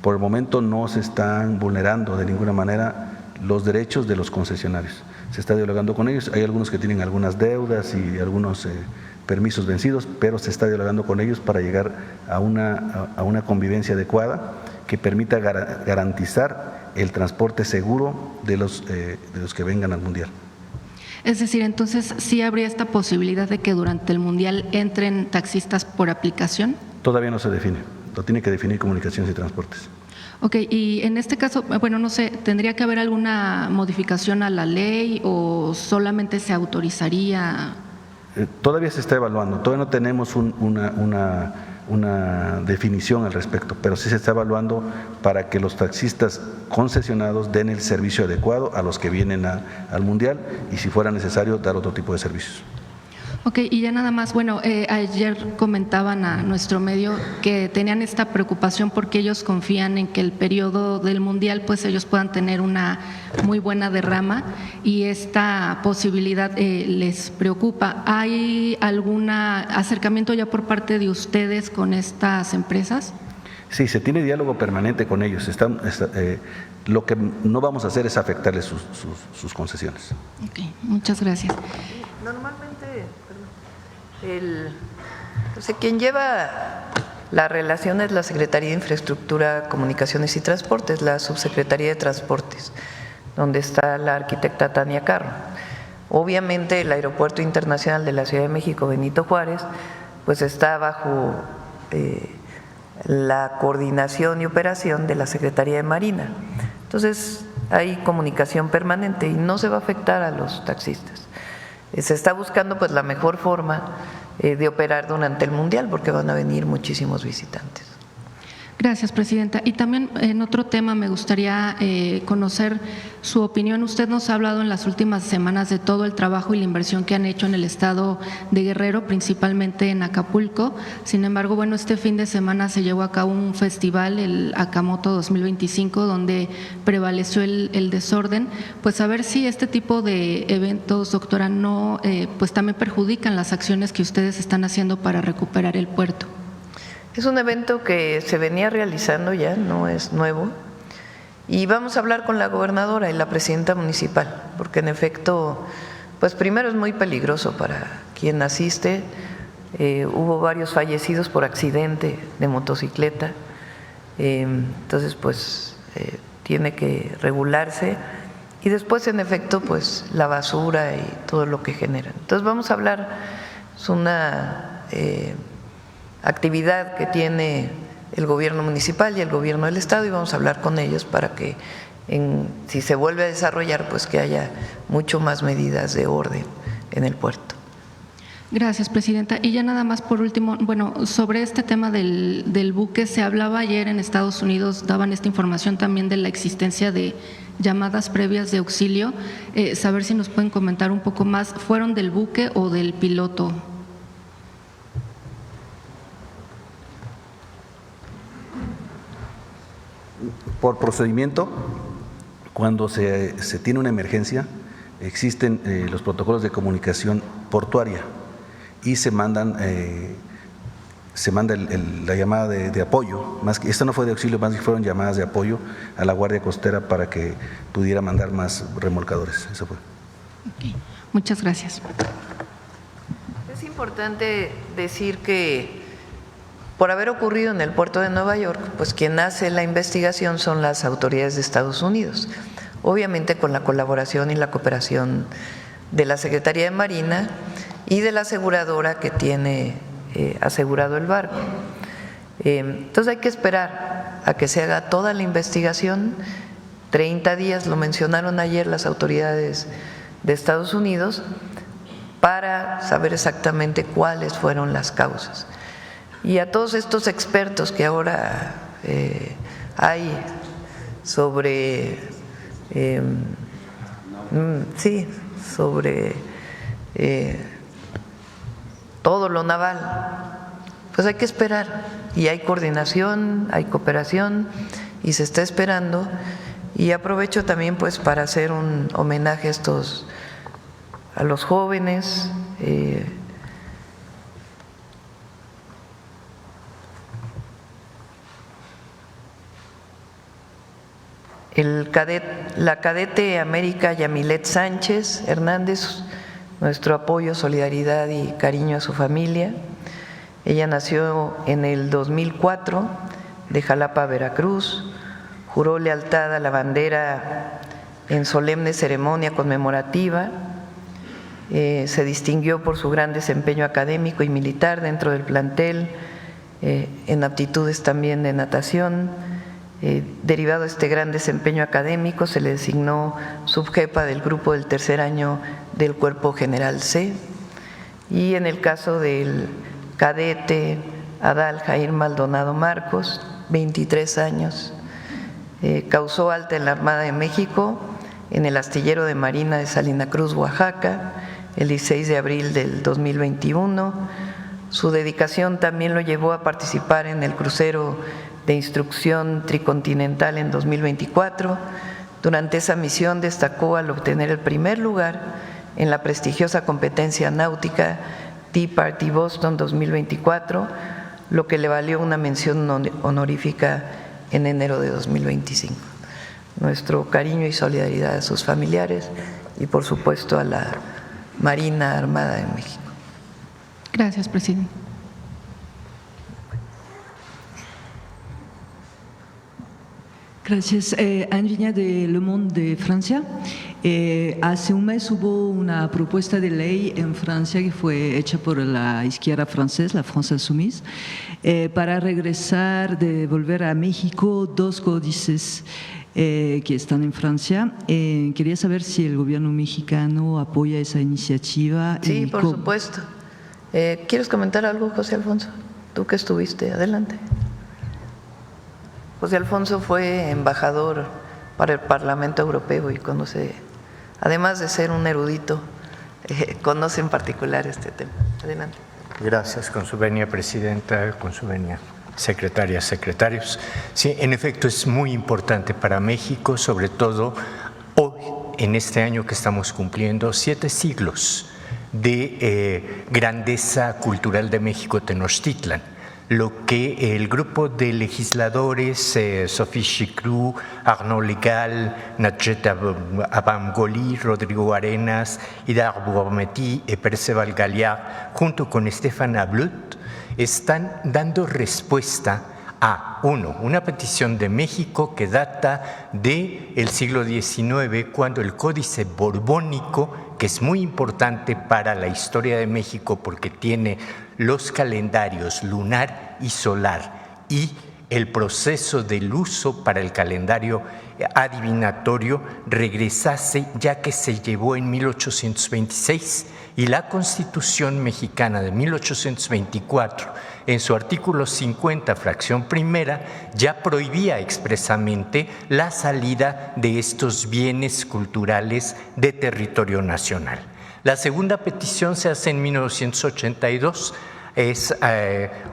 Por el momento no se están vulnerando de ninguna manera los derechos de los concesionarios. Se está dialogando con ellos, hay algunos que tienen algunas deudas y algunos permisos vencidos, pero se está dialogando con ellos para llegar a una convivencia adecuada que permita garantizar el transporte seguro de los que vengan al Mundial. Es decir, entonces, ¿sí habría esta posibilidad de que durante el Mundial entren taxistas por aplicación? Todavía no se define, lo tiene que definir Comunicaciones y Transportes. Ok, y en este caso, bueno, no sé, ¿tendría que haber alguna modificación a la ley o solamente se autorizaría? Todavía se está evaluando, todavía no tenemos una definición al respecto, pero sí se está evaluando para que los taxistas concesionados den el servicio adecuado a los que vienen al Mundial y si fuera necesario dar otro tipo de servicios. Ok, y ya nada más, bueno, ayer comentaban a nuestro medio que tenían esta preocupación porque ellos confían en que el periodo del Mundial pues ellos puedan tener una muy buena derrama y esta posibilidad les preocupa. ¿Hay algún acercamiento ya por parte de ustedes con estas empresas? Sí, se tiene diálogo permanente con ellos. Lo que no vamos a hacer es afectarles sus concesiones. Ok, muchas gracias. Normalmente, quien lleva la relación es la Secretaría de Infraestructura, Comunicaciones y Transportes, la Subsecretaría de Transportes, donde está la arquitecta Tania Carro. Obviamente el Aeropuerto Internacional de la Ciudad de México, Benito Juárez, pues está bajo la coordinación y operación de la Secretaría de Marina. Entonces hay comunicación permanente y no se va a afectar a los taxistas. Se está buscando pues la mejor forma de operar durante el Mundial porque van a venir muchísimos visitantes. Gracias, presidenta. Y también en otro tema me gustaría conocer su opinión. Usted nos ha hablado en las últimas semanas de todo el trabajo y la inversión que han hecho en el estado de Guerrero, principalmente en Acapulco. Sin embargo, bueno, este fin de semana se llevó a cabo un festival, el Acamoto 2025, donde prevaleció el desorden. Pues a ver si este tipo de eventos, doctora, no pues también perjudican las acciones que ustedes están haciendo para recuperar el puerto. Es un evento que se venía realizando ya, no es nuevo, Y vamos a hablar con la gobernadora y la presidenta municipal, porque en efecto, pues primero es muy peligroso para quien asiste. Hubo varios fallecidos por accidente de motocicleta, entonces pues tiene que regularse. Y después, en efecto, pues la basura y todo lo que generan. Entonces vamos a hablar, es una actividad que tiene el gobierno municipal y el gobierno del estado, y vamos a hablar con ellos para que si se vuelve a desarrollar, pues que haya mucho más medidas de orden en el puerto. Gracias, presidenta. Y ya nada más por último, bueno, sobre este tema del buque, se hablaba ayer en Estados Unidos, daban esta información también de la existencia de llamadas previas de auxilio. Saber si nos pueden comentar un poco más, ¿fueron del buque o del piloto? Por procedimiento, cuando se tiene una emergencia, existen los protocolos de comunicación portuaria y se manda la llamada de apoyo. Más que, esta no fue de auxilio, más que fueron llamadas de apoyo a la Guardia Costera para que pudiera mandar más remolcadores. Eso fue. Okay. Muchas gracias. Es importante decir que por haber ocurrido en el puerto de Nueva York, pues quien hace la investigación son las autoridades de Estados Unidos, obviamente con la colaboración y la cooperación de la Secretaría de Marina y de la aseguradora que tiene asegurado el barco. Entonces hay que esperar a que se haga toda la investigación, 30 días, lo mencionaron ayer las autoridades de Estados Unidos, para saber exactamente cuáles fueron las causas. Y a todos estos expertos que ahora hay sobre todo lo naval, pues hay que esperar, y hay coordinación, hay cooperación y se está esperando. Y aprovecho también pues para hacer un homenaje a los jóvenes, la cadete América Yamilet Sánchez Hernández, nuestro apoyo, solidaridad y cariño a su familia. Ella nació en el 2004 de Jalapa, Veracruz, juró lealtad a la bandera en solemne ceremonia conmemorativa, se distinguió por su gran desempeño académico y militar dentro del plantel, en aptitudes también de natación. Derivado de este gran desempeño académico, se le designó subjefa del grupo del tercer año del Cuerpo General C. Y en el caso del cadete Adal Jair Maldonado Marcos, 23 años, causó alta en la Armada de México, en el astillero de Marina de Salina Cruz, Oaxaca, el 16 de abril del 2021. Su dedicación también lo llevó a participar en el crucero de instrucción tricontinental en 2024. Durante esa misión destacó al obtener el primer lugar en la prestigiosa competencia náutica Tea Party Boston 2024, lo que le valió una mención honorífica en enero de 2025. Nuestro cariño y solidaridad a sus familiares y por supuesto a la Marina Armada de México. Gracias, presidente. Gracias. Anne Viña de Le Monde de Francia. Hace un mes hubo una propuesta de ley en Francia que fue hecha por la izquierda francesa, la France Insoumise, para devolver a México 2 códices que están en Francia. Quería saber si el gobierno mexicano apoya esa iniciativa. Sí, por supuesto. ¿Quieres comentar algo, José Alfonso? Tú que estuviste, adelante. José Alfonso fue embajador para el Parlamento Europeo y conoce, además de ser un erudito, conoce en particular este tema. Adelante. Gracias, con su venia, presidenta, con su venia, secretarias, secretarios. Sí, en efecto, es muy importante para México, sobre todo hoy, en este año que estamos cumpliendo 7 siglos de grandeza cultural de México, Tenochtitlan. lo que el grupo de legisladores Sophie Chicrou, Arnaud Legal, Nachet Abamgoli, Rodrigo Arenas, Hidar Bourmeti y Perceval Galliard, junto con Stéphane Blut, están dando respuesta a, una petición de México que data del siglo XIX, cuando el Códice Borbónico, que es muy importante para la historia de México porque tiene los calendarios lunar y solar y el proceso del uso para el calendario adivinatorio, regresase, ya que se llevó en 1826, y la Constitución mexicana de 1824, en su artículo 50, fracción primera, ya prohibía expresamente la salida de estos bienes culturales de territorio nacional. La segunda petición se hace en 1982, es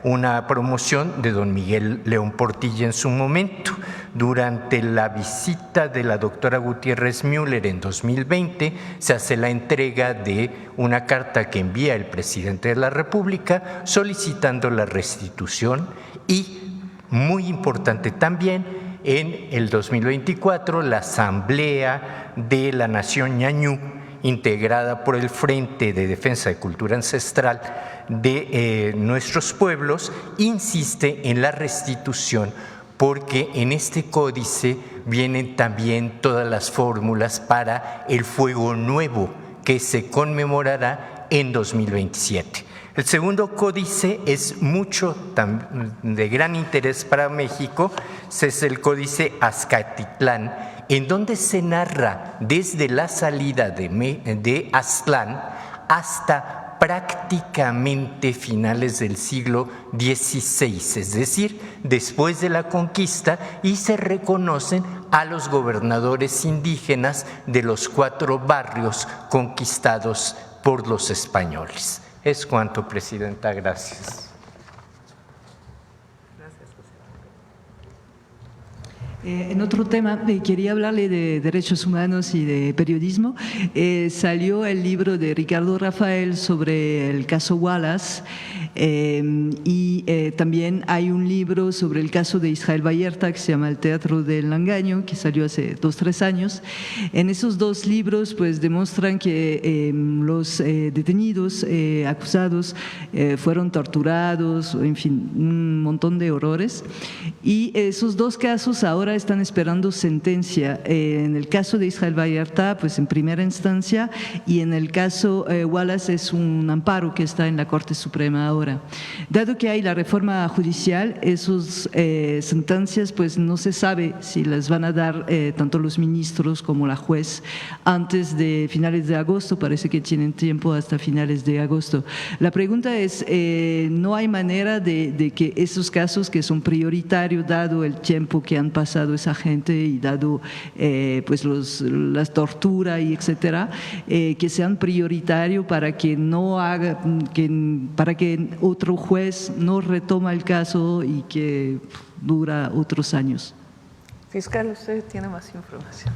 una promoción de don Miguel León Portilla en su momento. Durante la visita de la doctora Gutiérrez Müller en 2020, se hace la entrega de una carta que envía el presidente de la República solicitando la restitución y, muy importante también, en el 2024, la Asamblea de la Nación Ñañú, integrada por el Frente de Defensa de Cultura Ancestral de nuestros pueblos, insiste en la restitución porque en este códice vienen también todas las fórmulas para el Fuego Nuevo que se conmemorará en 2027. El segundo códice es mucho de gran interés para México, es el Códice Azcatitlán, en donde se narra desde la salida de Aztlán hasta prácticamente finales del siglo XVI, es decir, después de la conquista, y se reconocen a los gobernadores indígenas de los 4 barrios conquistados por los españoles. Es cuanto, Presidenta. Gracias. En otro tema, quería hablarle de derechos humanos y de periodismo. Salió el libro de Ricardo Rafael sobre el caso Wallace y también hay un libro sobre el caso de Israel Vallarta que se llama El Teatro del Engaño, que salió hace 2-3 años. En esos 2 libros pues demuestran que los detenidos acusados fueron torturados, en fin, un montón de horrores, y esos 2 casos ahora están esperando sentencia. En el caso de Israel Vallarta, pues en primera instancia, y en el caso Wallace es un amparo que está en la Corte Suprema ahora. Dado que hay la reforma judicial, esas sentencias pues no se sabe si las van a dar tanto los ministros como la juez antes de finales de agosto. Parece que tienen tiempo hasta finales de agosto. La pregunta es, ¿no hay manera de que esos casos que son prioritarios dado el tiempo que han pasado esa gente y dado pues la tortura y etcétera, que sean prioritarios para que no haga, para que otro juez no retoma el caso y que dura otros años? Fiscal, usted tiene más información.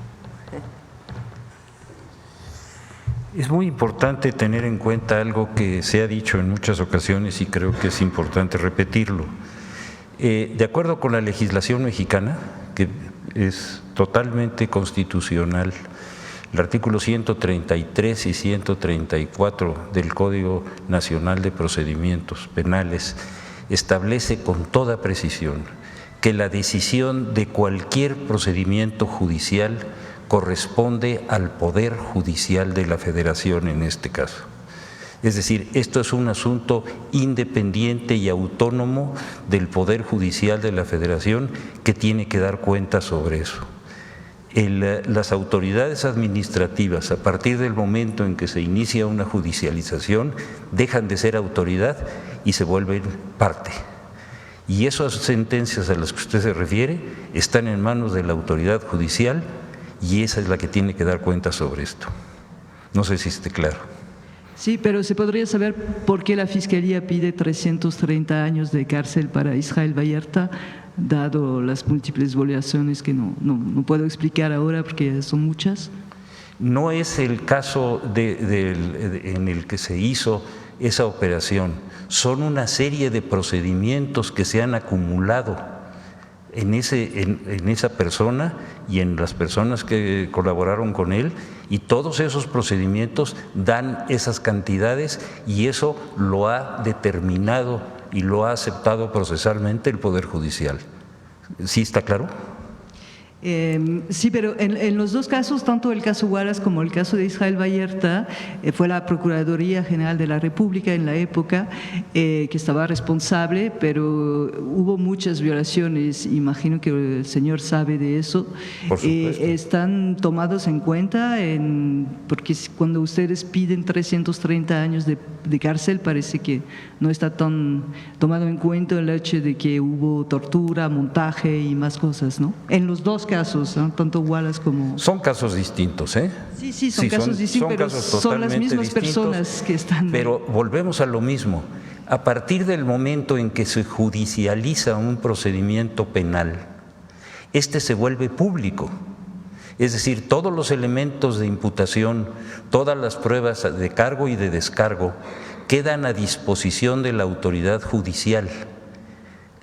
Es muy importante tener en cuenta algo que se ha dicho en muchas ocasiones y creo que es importante repetirlo. De acuerdo con la legislación mexicana, que es totalmente constitucional, el artículo 133 y 134 del Código Nacional de Procedimientos Penales establece con toda precisión que la decisión de cualquier procedimiento judicial corresponde al Poder Judicial de la Federación en este caso. Es decir, esto es un asunto independiente y autónomo del Poder Judicial de la Federación que tiene que dar cuenta sobre eso. Las autoridades administrativas, a partir del momento en que se inicia una judicialización, dejan de ser autoridad y se vuelven parte. Y esas sentencias a las que usted se refiere están en manos de la autoridad judicial y esa es la que tiene que dar cuenta sobre esto. No sé si esté claro. Sí, pero ¿se podría saber por qué la Fiscalía pide 330 años de cárcel para Israel Vallarta, dado las múltiples violaciones que no puedo explicar ahora porque son muchas? No es el caso en el que se hizo esa operación, son una serie de procedimientos que se han acumulado en esa persona y en las personas que colaboraron con él, y todos esos procedimientos dan esas cantidades y eso lo ha determinado y lo ha aceptado procesalmente el Poder Judicial. ¿Sí está claro? Sí, pero en los dos casos, tanto el caso Huaraz como el caso de Israel Vallarta, fue la Procuraduría General de la República en la época que estaba responsable, pero hubo muchas violaciones, imagino que el señor sabe de eso. Por supuesto. Están tomados en cuenta, porque cuando ustedes piden 330 años de cárcel, parece que no está tan tomado en cuenta el hecho de que hubo tortura, montaje y más cosas, ¿no? En los dos casos, ¿no? Tanto Wallace como… Son casos distintos, ¿eh? Sí, son casos distintos, pero son las mismas personas que están… Pero volvemos a lo mismo. A partir del momento en que se judicializa un procedimiento penal, este se vuelve público. Es decir, todos los elementos de imputación, todas las pruebas de cargo y de descargo quedan a disposición de la autoridad judicial.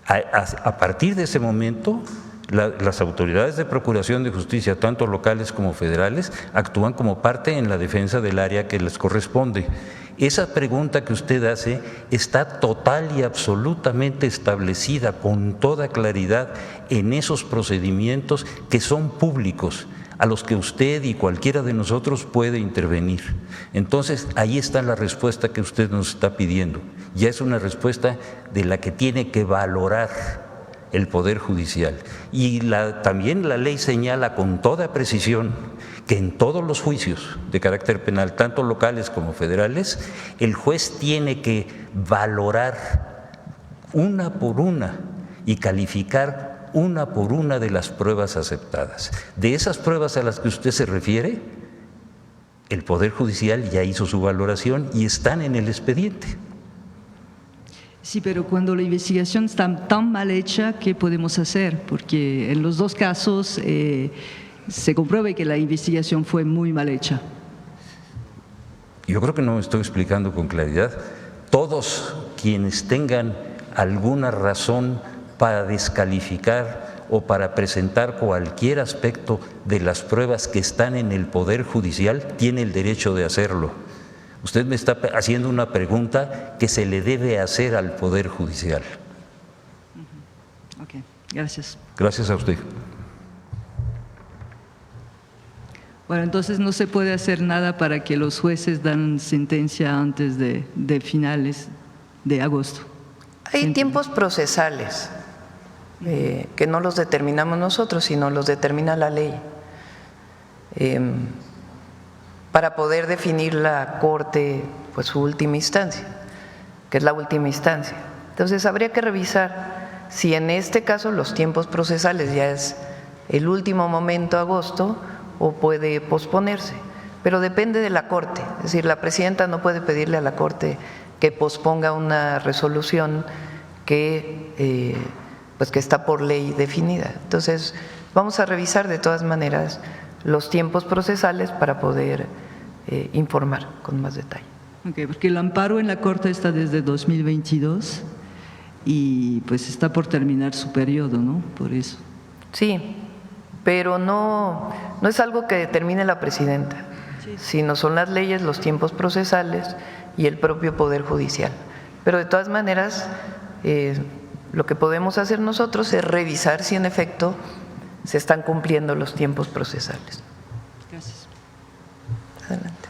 A partir de ese momento, las autoridades de procuración de justicia, tanto locales como federales, actúan como parte en la defensa del área que les corresponde. Esa pregunta que usted hace está total y absolutamente establecida con toda claridad en esos procedimientos que son públicos, a los que usted y cualquiera de nosotros puede intervenir. Entonces, ahí está la respuesta que usted nos está pidiendo. Ya es una respuesta de la que tiene que valorar el Poder Judicial. Y también la ley señala con toda precisión que en todos los juicios de carácter penal, tanto locales como federales, el juez tiene que valorar una por una y calificar una por una de las pruebas aceptadas. De esas pruebas a las que usted se refiere, el Poder Judicial ya hizo su valoración y están en el expediente. Sí, pero cuando la investigación está tan mal hecha, ¿qué podemos hacer? Porque en los dos casos se comprueba que la investigación fue muy mal hecha. Yo creo que no me estoy explicando con claridad. Todos quienes tengan alguna razón para descalificar o para presentar cualquier aspecto de las pruebas que están en el Poder Judicial tienen el derecho de hacerlo. Usted me está haciendo una pregunta que se le debe hacer al Poder Judicial. Ok, gracias. Gracias a usted. Bueno, entonces no se puede hacer nada para que los jueces dan sentencia antes de finales de agosto. Hay tiempos procesales que no los determinamos nosotros, sino los determina la ley. Para poder definir la Corte pues su última instancia, que es la última instancia. Entonces habría que revisar si en este caso los tiempos procesales ya es el último momento, agosto, o puede posponerse, pero depende de la Corte. Es decir, la presidenta no puede pedirle a la Corte que posponga una resolución que pues que está por ley definida. Entonces vamos a revisar de todas maneras los tiempos procesales para poder informar con más detalle. Okay, porque el amparo en la Corte está desde 2022 y pues está por terminar su periodo, ¿no? Por eso. Sí, pero no es algo que determine la presidenta, sino son las leyes, los tiempos procesales y el propio Poder Judicial. Pero de todas maneras, lo que podemos hacer nosotros es revisar si en efecto se están cumpliendo los tiempos procesales. Gracias. Adelante.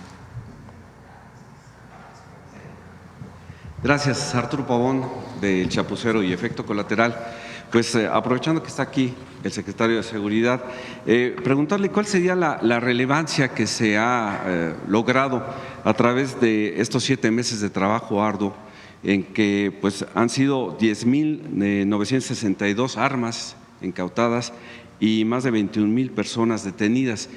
Gracias, Arturo Pavón, del Chapucero y Efecto Colateral. Pues aprovechando que está aquí el secretario de Seguridad, preguntarle cuál sería la relevancia que se ha logrado a través de estos 7 meses de trabajo arduo, en que pues han sido 10.962 armas incautadas y más de 21,000 personas detenidas.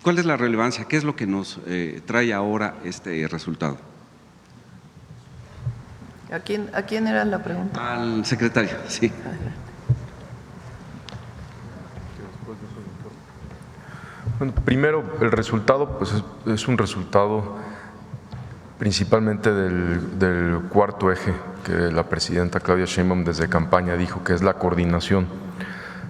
¿Cuál es la relevancia? ¿Qué es lo que nos trae ahora este resultado? ¿A quién era la pregunta? Al secretario, sí. Bueno, primero, el resultado pues es un resultado principalmente del cuarto eje que la presidenta Claudia Sheinbaum desde campaña dijo, que es la coordinación.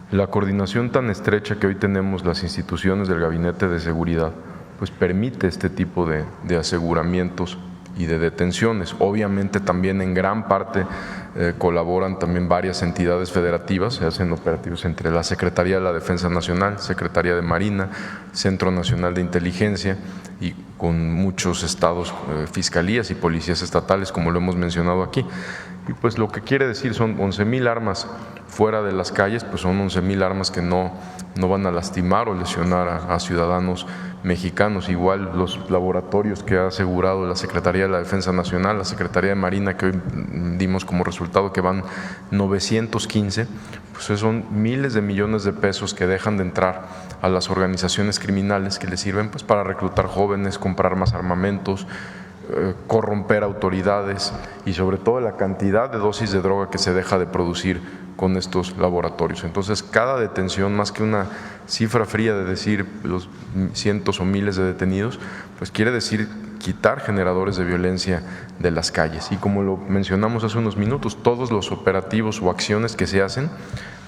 La coordinación tan estrecha que hoy tenemos las instituciones del Gabinete de Seguridad, pues permite este tipo de aseguramientos y de detenciones. Obviamente también en gran parte colaboran también varias entidades federativas, se hacen operativos entre la Secretaría de la Defensa Nacional, Secretaría de Marina, Centro Nacional de Inteligencia y con muchos estados, fiscalías y policías estatales, como lo hemos mencionado aquí. Y pues lo que quiere decir son 11,000 armas fuera de las calles, pues son 11,000 armas que no van a lastimar o lesionar a ciudadanos mexicanos. Igual los laboratorios que ha asegurado la Secretaría de la Defensa Nacional, la Secretaría de Marina, que hoy dimos como resultado que van 915, pues son miles de millones de pesos que dejan de entrar a las organizaciones criminales que les sirven pues para reclutar jóvenes, comprar más armamentos, corromper autoridades y sobre todo la cantidad de dosis de droga que se deja de producir con estos laboratorios. Entonces, cada detención, más que una cifra fría de decir los cientos o miles de detenidos, pues quiere decir quitar generadores de violencia de las calles. Y como lo mencionamos hace unos minutos, todos los operativos o acciones que se hacen,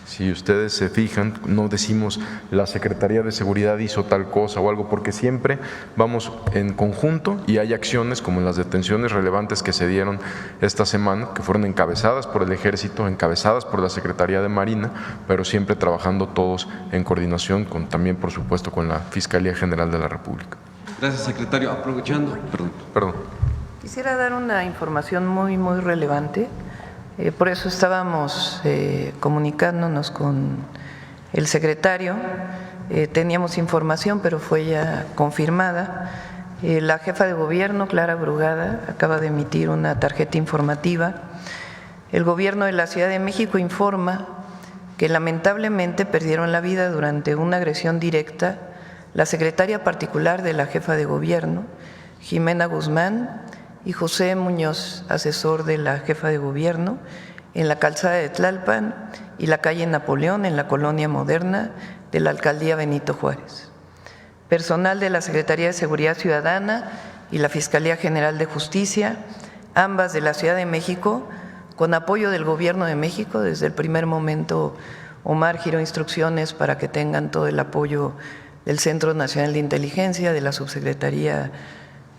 si ustedes se fijan, no decimos la Secretaría de Seguridad hizo tal cosa o algo, porque siempre vamos en conjunto y hay acciones como las detenciones relevantes que se dieron esta semana, que fueron encabezadas por el Ejército, encabezadas por la Secretaría de Marina, pero siempre trabajando todos en coordinación con también, por supuesto, con la Fiscalía General de la República. Gracias, secretario. Aprovechando, perdón. Quisiera dar una información muy relevante. Por eso estábamos comunicándonos con el secretario. Teníamos información, pero fue ya confirmada. La jefa de gobierno, Clara Brugada, acaba de emitir una tarjeta informativa. El gobierno de la Ciudad de México informa que lamentablemente perdieron la vida durante una agresión directa la secretaria particular de la jefa de gobierno, Jimena Guzmán, y José Muñoz, asesor de la jefa de gobierno, en la calzada de Tlalpan y la calle Napoleón, en la colonia moderna de la alcaldía Benito Juárez. Personal de la Secretaría de Seguridad Ciudadana y la Fiscalía General de Justicia, ambas de la Ciudad de México, con apoyo del Gobierno de México. Desde el primer momento, Omar giró instrucciones para que tengan todo el apoyo del Centro Nacional de Inteligencia, de la Subsecretaría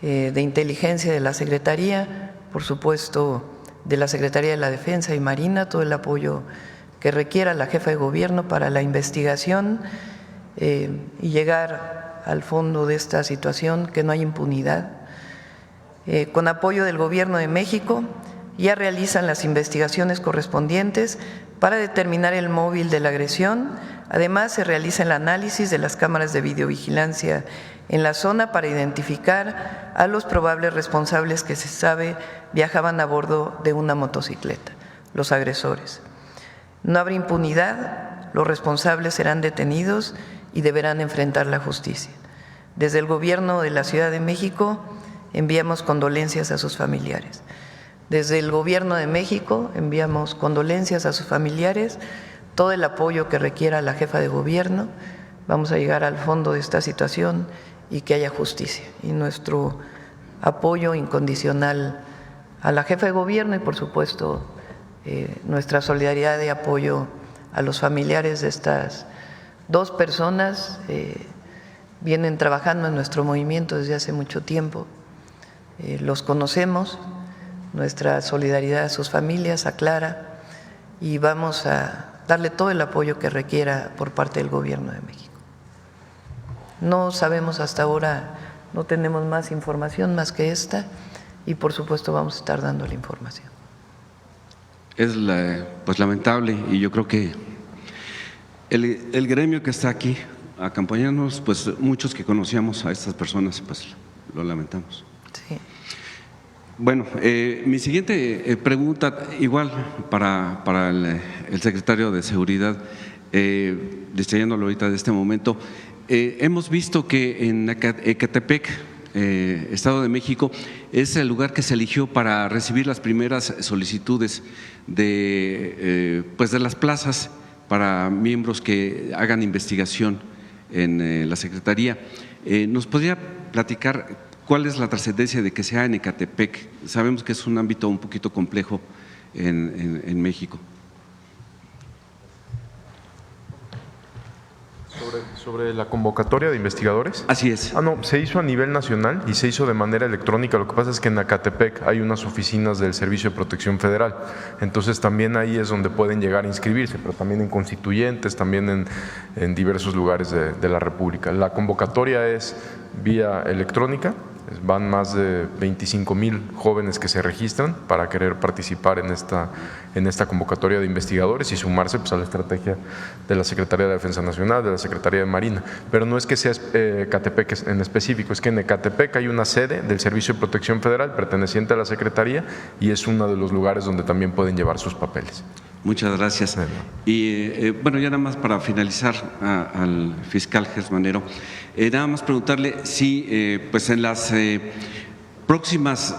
de Inteligencia de la Secretaría, por supuesto de la Secretaría de la Defensa y Marina, todo el apoyo que requiera la jefa de gobierno para la investigación y llegar al fondo de esta situación, que no hay impunidad. Con apoyo del Gobierno de México, ya realizan las investigaciones correspondientes para determinar el móvil de la agresión. Además, se realiza el análisis de las cámaras de videovigilancia en la zona para identificar a los probables responsables que se sabe viajaban a bordo de una motocicleta, los agresores. No habrá impunidad, los responsables serán detenidos y deberán enfrentar la justicia. Desde el Gobierno de la Ciudad de México enviamos condolencias a sus familiares. Desde el Gobierno de México enviamos condolencias a sus familiares, todo el apoyo que requiera la jefa de gobierno. Vamos a llegar al fondo de esta situación y que haya justicia. Y nuestro apoyo incondicional a la jefa de gobierno y, por supuesto, nuestra solidaridad de apoyo a los familiares de estas dos personas. Vienen trabajando en nuestro movimiento desde hace mucho tiempo. Los conocemos, nuestra solidaridad a sus familias, a Clara, y vamos a darle todo el apoyo que requiera por parte del Gobierno de México. No sabemos hasta ahora, no tenemos más información más que esta, y por supuesto vamos a estar dando la información. Es pues lamentable, y yo creo que el gremio que está aquí acompañándonos, pues muchos que conocíamos a estas personas, pues lo lamentamos. Sí. Bueno, mi siguiente pregunta, igual para el secretario de Seguridad, distrayéndolo ahorita de este momento. Hemos visto que en Ecatepec, Estado de México, es el lugar que se eligió para recibir las primeras solicitudes pues de las plazas para miembros que hagan investigación en la Secretaría. ¿Nos podría platicar ¿cuál es la trascendencia de que sea en Ecatepec? Sabemos que es un ámbito un poquito complejo en México. Sobre la convocatoria de investigadores. Así es. No, se hizo a nivel nacional y se hizo de manera electrónica. Lo que pasa es que en Ecatepec hay unas oficinas del Servicio de Protección Federal. Entonces también ahí es donde pueden llegar a inscribirse, pero también en Constituyentes, también en diversos lugares de la República. La convocatoria es vía electrónica. Van más de 25,000 jóvenes que se registran para querer participar en esta convocatoria de investigadores y sumarse pues, a la estrategia de la Secretaría de Defensa Nacional, de la Secretaría de Marina. Pero no es que sea Ecatepec en específico, es que en Ecatepec hay una sede del Servicio de Protección Federal perteneciente a la Secretaría y es uno de los lugares donde también pueden llevar sus papeles. Muchas gracias. Y bueno, ya nada más para finalizar al fiscal Gersmanero, nada más preguntarle si pues en las próximas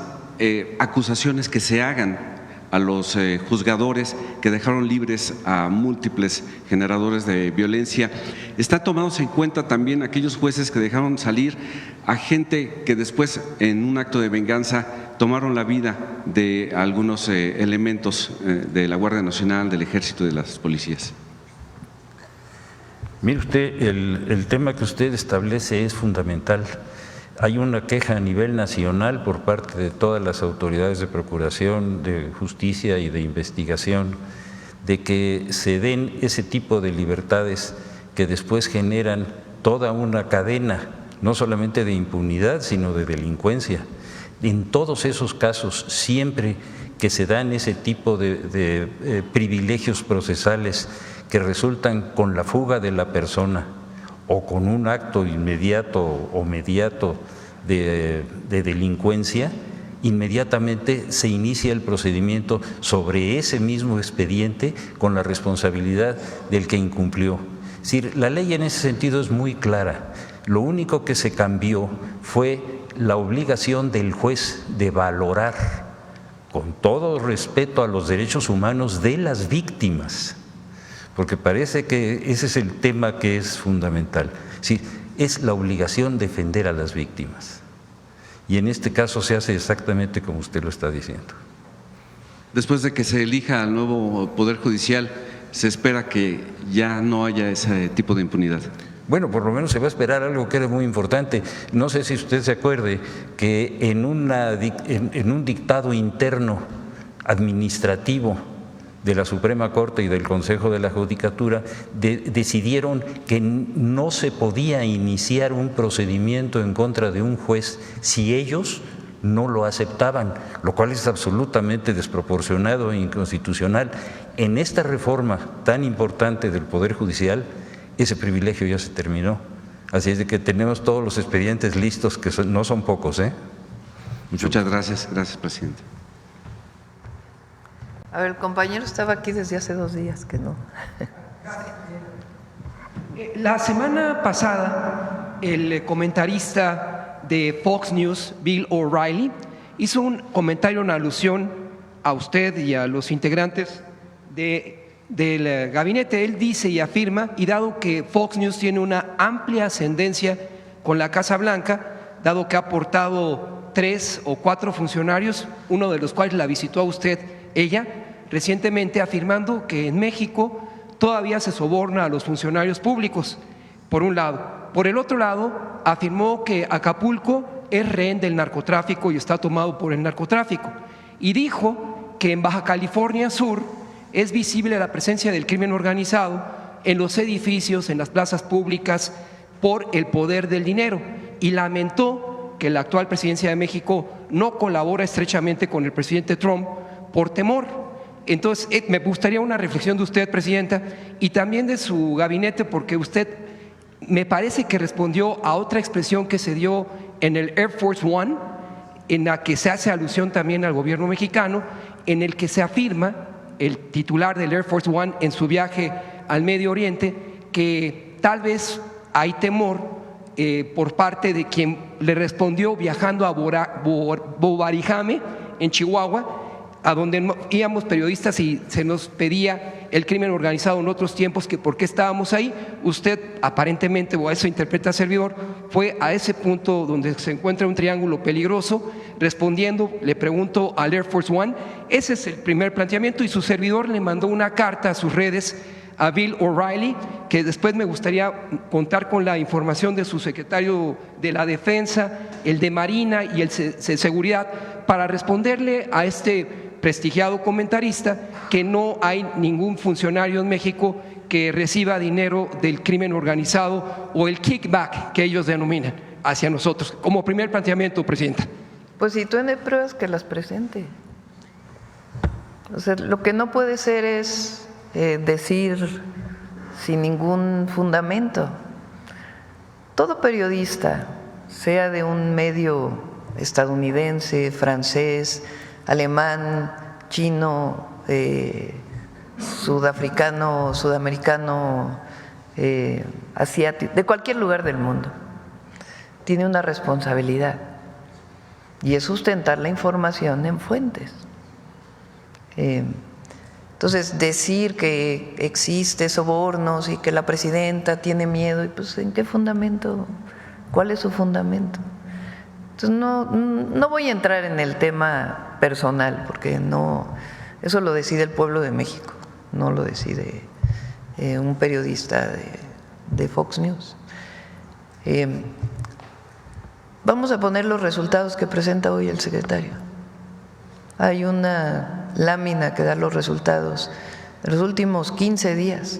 acusaciones que se hagan a los juzgadores que dejaron libres a múltiples generadores de violencia, ¿están tomados en cuenta también aquellos jueces que dejaron salir a gente que después en un acto de venganza tomaron la vida de algunos elementos de la Guardia Nacional, del Ejército y de las policías? Mire usted, el tema que usted establece es fundamental. Hay una queja a nivel nacional por parte de todas las autoridades de procuración, de justicia y de investigación de que se den ese tipo de libertades que después generan toda una cadena, no solamente de impunidad, sino de delincuencia. En todos esos casos, siempre que se dan ese tipo de privilegios procesales que resultan con la fuga de la persona o con un acto inmediato o mediato de delincuencia, inmediatamente se inicia el procedimiento sobre ese mismo expediente con la responsabilidad del que incumplió. Es decir, la ley en ese sentido es muy clara. Lo único que se cambió fue la obligación del juez de valorar, con todo respeto a los derechos humanos de las víctimas, porque parece que ese es el tema que es fundamental. Sí, es la obligación defender a las víctimas. Y en este caso se hace exactamente como usted lo está diciendo. Después de que se elija al nuevo Poder Judicial, ¿se espera que ya no haya ese tipo de impunidad? Bueno, por lo menos se va a esperar algo que era muy importante. No sé si usted se acuerde que en un dictado interno administrativo de la Suprema Corte y del Consejo de la Judicatura decidieron que no se podía iniciar un procedimiento en contra de un juez si ellos no lo aceptaban, lo cual es absolutamente desproporcionado e inconstitucional. En esta reforma tan importante del Poder Judicial, ese privilegio ya se terminó. Así es de que tenemos todos los expedientes listos, que no son pocos. Muchas gracias. Gracias, presidente. A ver, el compañero estaba aquí desde hace 2 días, que no. La semana pasada, el comentarista de Fox News, Bill O'Reilly, hizo un comentario en alusión a usted y a los integrantes del gabinete. Él dice y afirma, y dado que Fox News tiene una amplia ascendencia con la Casa Blanca, dado que ha aportado 3 o 4 funcionarios, uno de los cuales la visitó a usted, ella, recientemente, afirmando que en México todavía se soborna a los funcionarios públicos, por un lado. Por el otro lado, afirmó que Acapulco es rehén del narcotráfico y está tomado por el narcotráfico. Y dijo que en Baja California Sur es visible la presencia del crimen organizado en los edificios, en las plazas públicas, por el poder del dinero. Y lamentó que la actual presidencia de México no colabora estrechamente con el presidente Trump por temor. Entonces, me gustaría una reflexión de usted, presidenta, y también de su gabinete, porque usted me parece que respondió a otra expresión que se dio en el Air Force One, en la que se hace alusión también al gobierno mexicano, en el que se afirma, el titular del Air Force One en su viaje al Medio Oriente, que tal vez hay temor por parte de quien le respondió viajando a Bobarijame, en Chihuahua, a donde íbamos periodistas y se nos pedía el crimen organizado en otros tiempos, que por qué estábamos ahí. Usted aparentemente, o a eso interpreta servidor, fue a ese punto donde se encuentra un triángulo peligroso, respondiendo, le pregunto al Air Force One. Ese es el primer planteamiento, y su servidor le mandó una carta a sus redes a Bill O'Reilly, que después me gustaría contar con la información de su secretario de la Defensa, el de Marina y el de Seguridad, para responderle a este prestigiado comentarista que no hay ningún funcionario en México que reciba dinero del crimen organizado o el kickback que ellos denominan hacia nosotros. Como primer planteamiento, Presidenta. Pues si tiene pruebas, que las presente. O sea, lo que no puede ser es decir sin ningún fundamento. Todo periodista, sea de un medio estadounidense, francés, alemán, chino, sudafricano, sudamericano, asiático, de cualquier lugar del mundo, tiene una responsabilidad, y es sustentar la información en fuentes. Entonces, decir que existe sobornos y que la presidenta tiene miedo, y pues ¿en qué fundamento? ¿Cuál es su fundamento? Entonces, no voy a entrar en el tema personal, porque no, eso lo decide el pueblo de México, no lo decide un periodista de Fox News. Vamos a poner los resultados que presenta hoy el secretario. Hay una lámina que da los resultados de los últimos 15 días.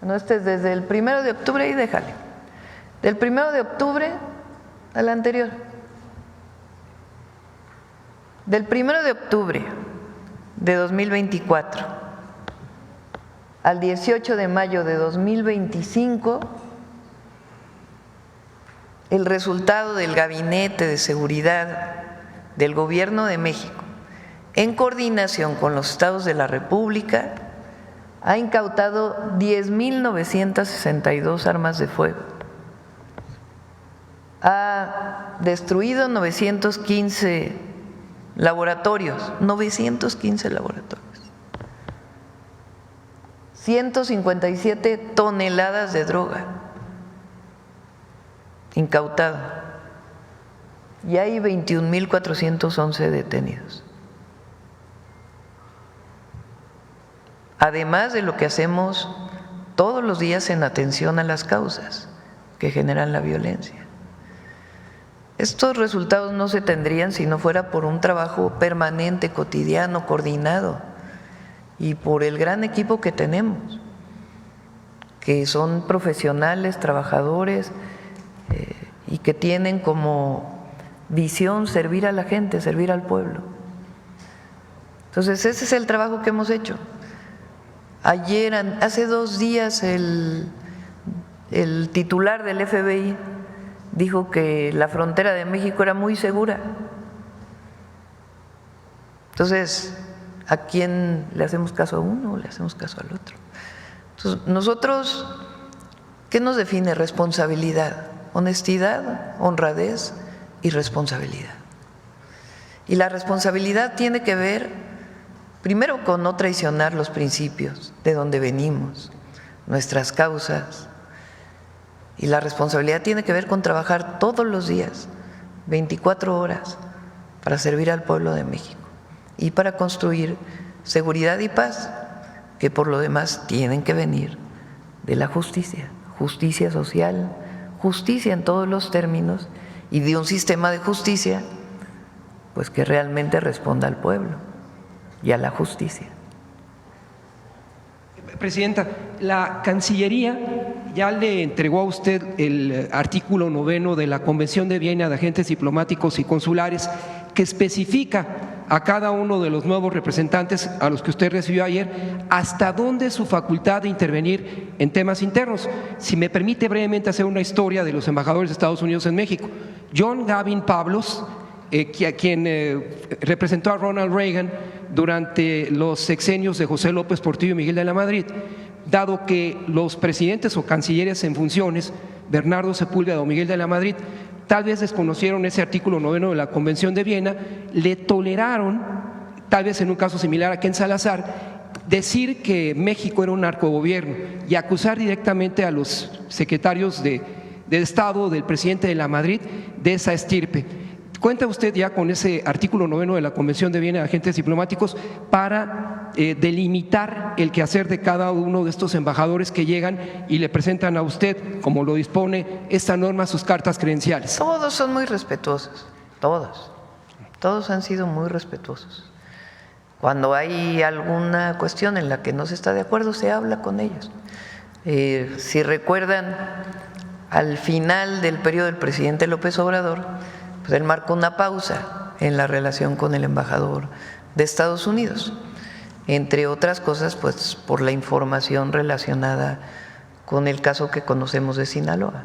Bueno, este es desde el 1 de octubre y déjale. Del 1 de octubre al anterior. Del 1 de octubre de 2024 al 18 de mayo de 2025, el resultado del Gabinete de Seguridad del Gobierno de México, en coordinación con los estados de la República, ha incautado 10.962 armas de fuego, ha destruido 915 laboratorios, 915 laboratorios, 157 toneladas de droga incautada, y hay 21.411 detenidos. Además de lo que hacemos todos los días en atención a las causas que generan la violencia. Estos resultados no se tendrían si no fuera por un trabajo permanente, cotidiano, coordinado, y por el gran equipo que tenemos, que son profesionales, trabajadores, y que tienen como visión servir a la gente, servir al pueblo. Entonces, ese es el trabajo que hemos hecho. Ayer, hace 2 días, el titular del FBI dijo que la frontera de México era muy segura. Entonces, ¿a quién le hacemos caso a uno o le hacemos caso al otro? Entonces, nosotros, ¿qué nos define? Responsabilidad, honestidad, honradez y responsabilidad. Y la responsabilidad tiene que ver, primero, con no traicionar los principios de donde venimos, nuestras causas. Y la responsabilidad tiene que ver con trabajar todos los días, 24 horas, para servir al pueblo de México y para construir seguridad y paz, que por lo demás tienen que venir de la justicia, justicia social, justicia en todos los términos, y de un sistema de justicia pues que realmente responda al pueblo y a la justicia. Presidenta, la Cancillería ya le entregó a usted el artículo 9 de la Convención de Viena de Agentes Diplomáticos y Consulares, que especifica a cada uno de los nuevos representantes a los que usted recibió ayer hasta dónde es su facultad de intervenir en temas internos. Si me permite brevemente hacer una historia de los embajadores de Estados Unidos en México. John Gavin Pablos, quien representó a Ronald Reagan durante los sexenios de José López Portillo y Miguel de la Madrid, dado que los presidentes o cancilleres en funciones, Bernardo Sepúlveda o Miguel de la Madrid, tal vez desconocieron ese artículo 9 de la Convención de Viena, le toleraron, tal vez en un caso similar a Ken Salazar, decir que México era un narcogobierno y acusar directamente a los secretarios de Estado del presidente de la Madrid de esa estirpe. ¿Cuenta usted ya con ese artículo 9 de la Convención de Viena de agentes diplomáticos para delimitar el quehacer de cada uno de estos embajadores que llegan y le presentan a usted, como lo dispone esta norma, sus cartas credenciales? Todos son muy respetuosos, todos han sido muy respetuosos. Cuando hay alguna cuestión en la que no se está de acuerdo, se habla con ellos. Si recuerdan, al final del periodo del presidente López Obrador, pues él marcó una pausa en la relación con el embajador de Estados Unidos, entre otras cosas, pues por la información relacionada con el caso que conocemos de Sinaloa.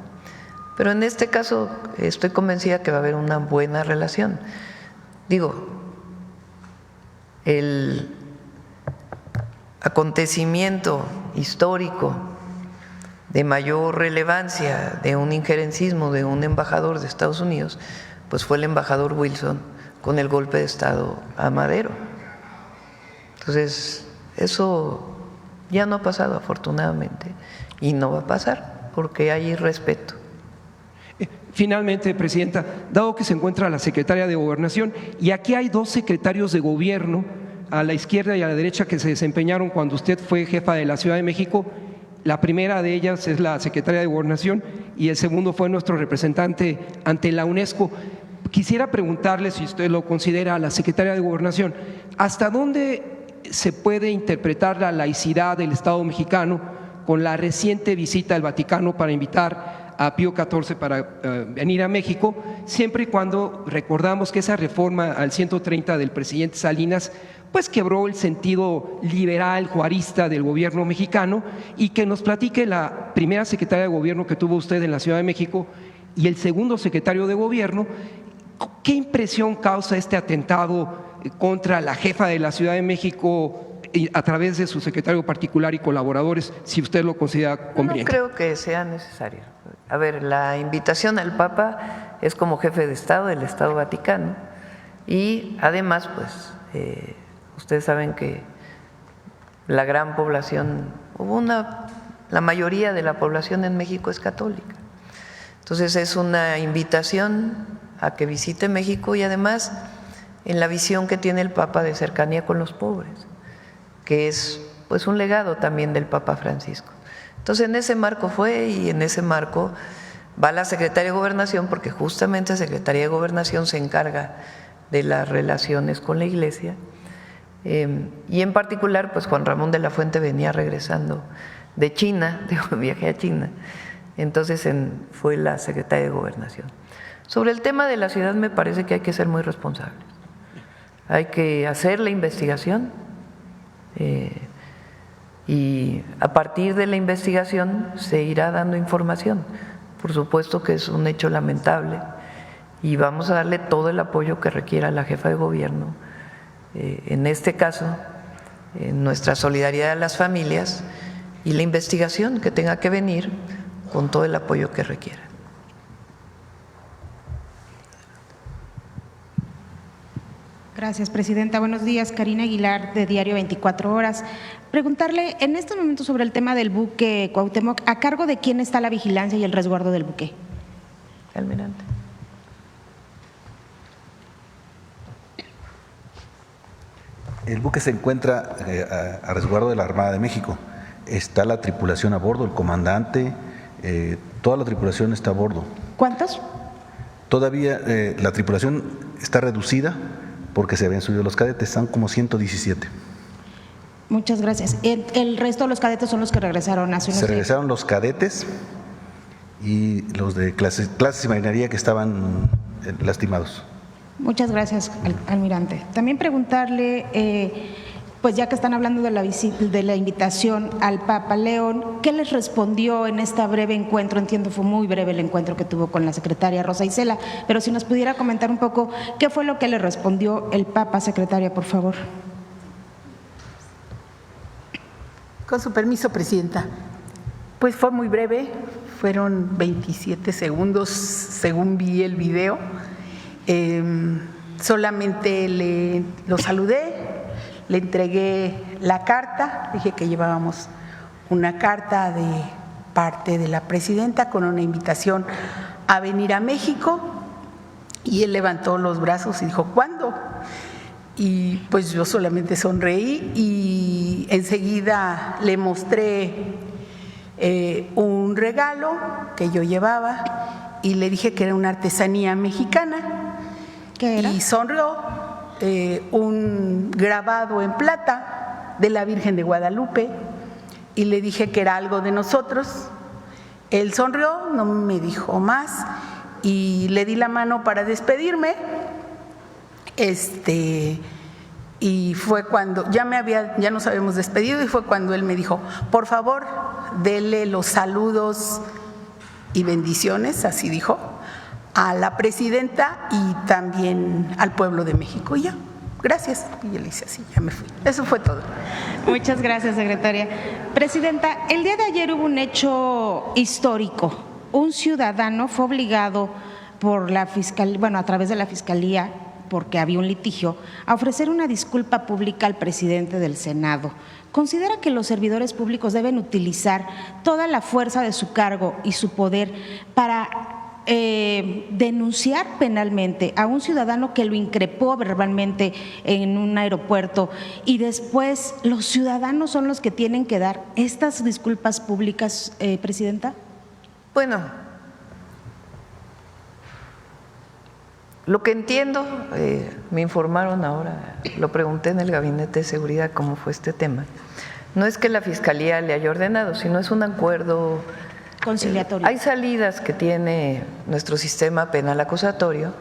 Pero en este caso estoy convencida que va a haber una buena relación. Digo, el acontecimiento histórico de mayor relevancia de un injerencismo de un embajador de Estados Unidos, pues fue el embajador Wilson con el golpe de Estado a Madero. Entonces, eso ya no ha pasado afortunadamente y no va a pasar porque hay respeto. Finalmente, Presidenta, dado que se encuentra la Secretaria de Gobernación y aquí hay dos secretarios de gobierno a la izquierda y a la derecha que se desempeñaron cuando usted fue jefa de la Ciudad de México, la primera de ellas es la Secretaria de Gobernación y el segundo fue nuestro representante ante la UNESCO. Quisiera preguntarle, si usted lo considera, a la Secretaria de Gobernación, ¿hasta dónde se puede interpretar la laicidad del Estado mexicano con la reciente visita al Vaticano para invitar a Pío XIV para venir a México, siempre y cuando recordamos que esa reforma al 130 del presidente Salinas pues quebró el sentido liberal, juarista del gobierno mexicano, y que nos platique la primera secretaria de gobierno que tuvo usted en la Ciudad de México y el segundo secretario de gobierno, ¿qué impresión causa este atentado contra la jefa de la Ciudad de México a través de su secretario particular y colaboradores, si usted lo considera conveniente? No creo que sea necesario. A ver, la invitación al Papa es como jefe de Estado del Estado Vaticano y además, pues, ustedes saben que la gran población, la mayoría de la población en México es católica. Entonces es una invitación a que visite México y además en la visión que tiene el Papa de cercanía con los pobres, que es pues un legado también del Papa Francisco. Entonces en ese marco fue y en ese marco va la Secretaría de Gobernación, porque justamente la Secretaría de Gobernación se encarga de las relaciones con la Iglesia. Y en particular, pues Juan Ramón de la Fuente venía regresando de China, de un viaje a China, entonces fue la Secretaría de Gobernación. Sobre el tema de la ciudad me parece que hay que ser muy responsables, hay que hacer la investigación y a partir de la investigación se irá dando información. Por supuesto que es un hecho lamentable y vamos a darle todo el apoyo que requiera la jefa de gobierno. En este caso, nuestra solidaridad a las familias y la investigación que tenga que venir con todo el apoyo que requiera. Gracias, Presidenta. Buenos días. Karina Aguilar, de Diario 24 Horas. Preguntarle en este momento sobre el tema del buque Cuauhtémoc, ¿a cargo de quién está la vigilancia y el resguardo del buque? Almirante. El buque se encuentra a resguardo de la Armada de México. Está la tripulación a bordo, el comandante, toda la tripulación está a bordo. ¿Cuántos? Todavía la tripulación está reducida porque se habían subido los cadetes, están como 117. Muchas gracias. ¿El resto de los cadetes son los que regresaron hace unos días? Se regresaron los cadetes y los de clases y marinería que estaban lastimados. Muchas gracias, almirante. También preguntarle, pues ya que están hablando de la invitación al Papa León, ¿qué les respondió en este breve encuentro? Entiendo fue muy breve el encuentro que tuvo con la secretaria Rosa Isela, pero si nos pudiera comentar un poco qué fue lo que le respondió el Papa, secretaria, por favor. Con su permiso, Presidenta. Pues fue muy breve, fueron 27 segundos según vi el video. Solamente lo saludé, le entregué la carta, dije que llevábamos una carta de parte de la presidenta con una invitación a venir a México, y él levantó los brazos y dijo, ¿cuándo? Y pues yo solamente sonreí y enseguida le mostré un regalo que yo llevaba y le dije que era una artesanía mexicana. ¿Qué era? Y sonrió, un grabado en plata de la Virgen de Guadalupe, y le dije que era algo de nosotros. Él sonrió, no me dijo más, y le di la mano para despedirme. Y fue cuando ya nos habíamos despedido, y fue cuando él me dijo, por favor, dele los saludos y bendiciones, así dijo, a la presidenta y también al pueblo de México. Y ya, gracias. Y yo le hice así, ya me fui. Eso fue todo. Muchas gracias, secretaria. Presidenta, el día de ayer hubo un hecho histórico. Un ciudadano fue obligado por la fiscalía, a través de la fiscalía, porque había un litigio, a ofrecer una disculpa pública al presidente del Senado. ¿Considera que los servidores públicos deben utilizar toda la fuerza de su cargo y su poder para denunciar penalmente a un ciudadano que lo increpó verbalmente en un aeropuerto, y después los ciudadanos son los que tienen que dar estas disculpas públicas, Presidenta? Bueno, lo que entiendo, me informaron ahora, lo pregunté en el Gabinete de Seguridad cómo fue este tema, no es que la Fiscalía le haya ordenado, sino es un acuerdo conciliatorio. Hay salidas que tiene nuestro sistema penal acusatorio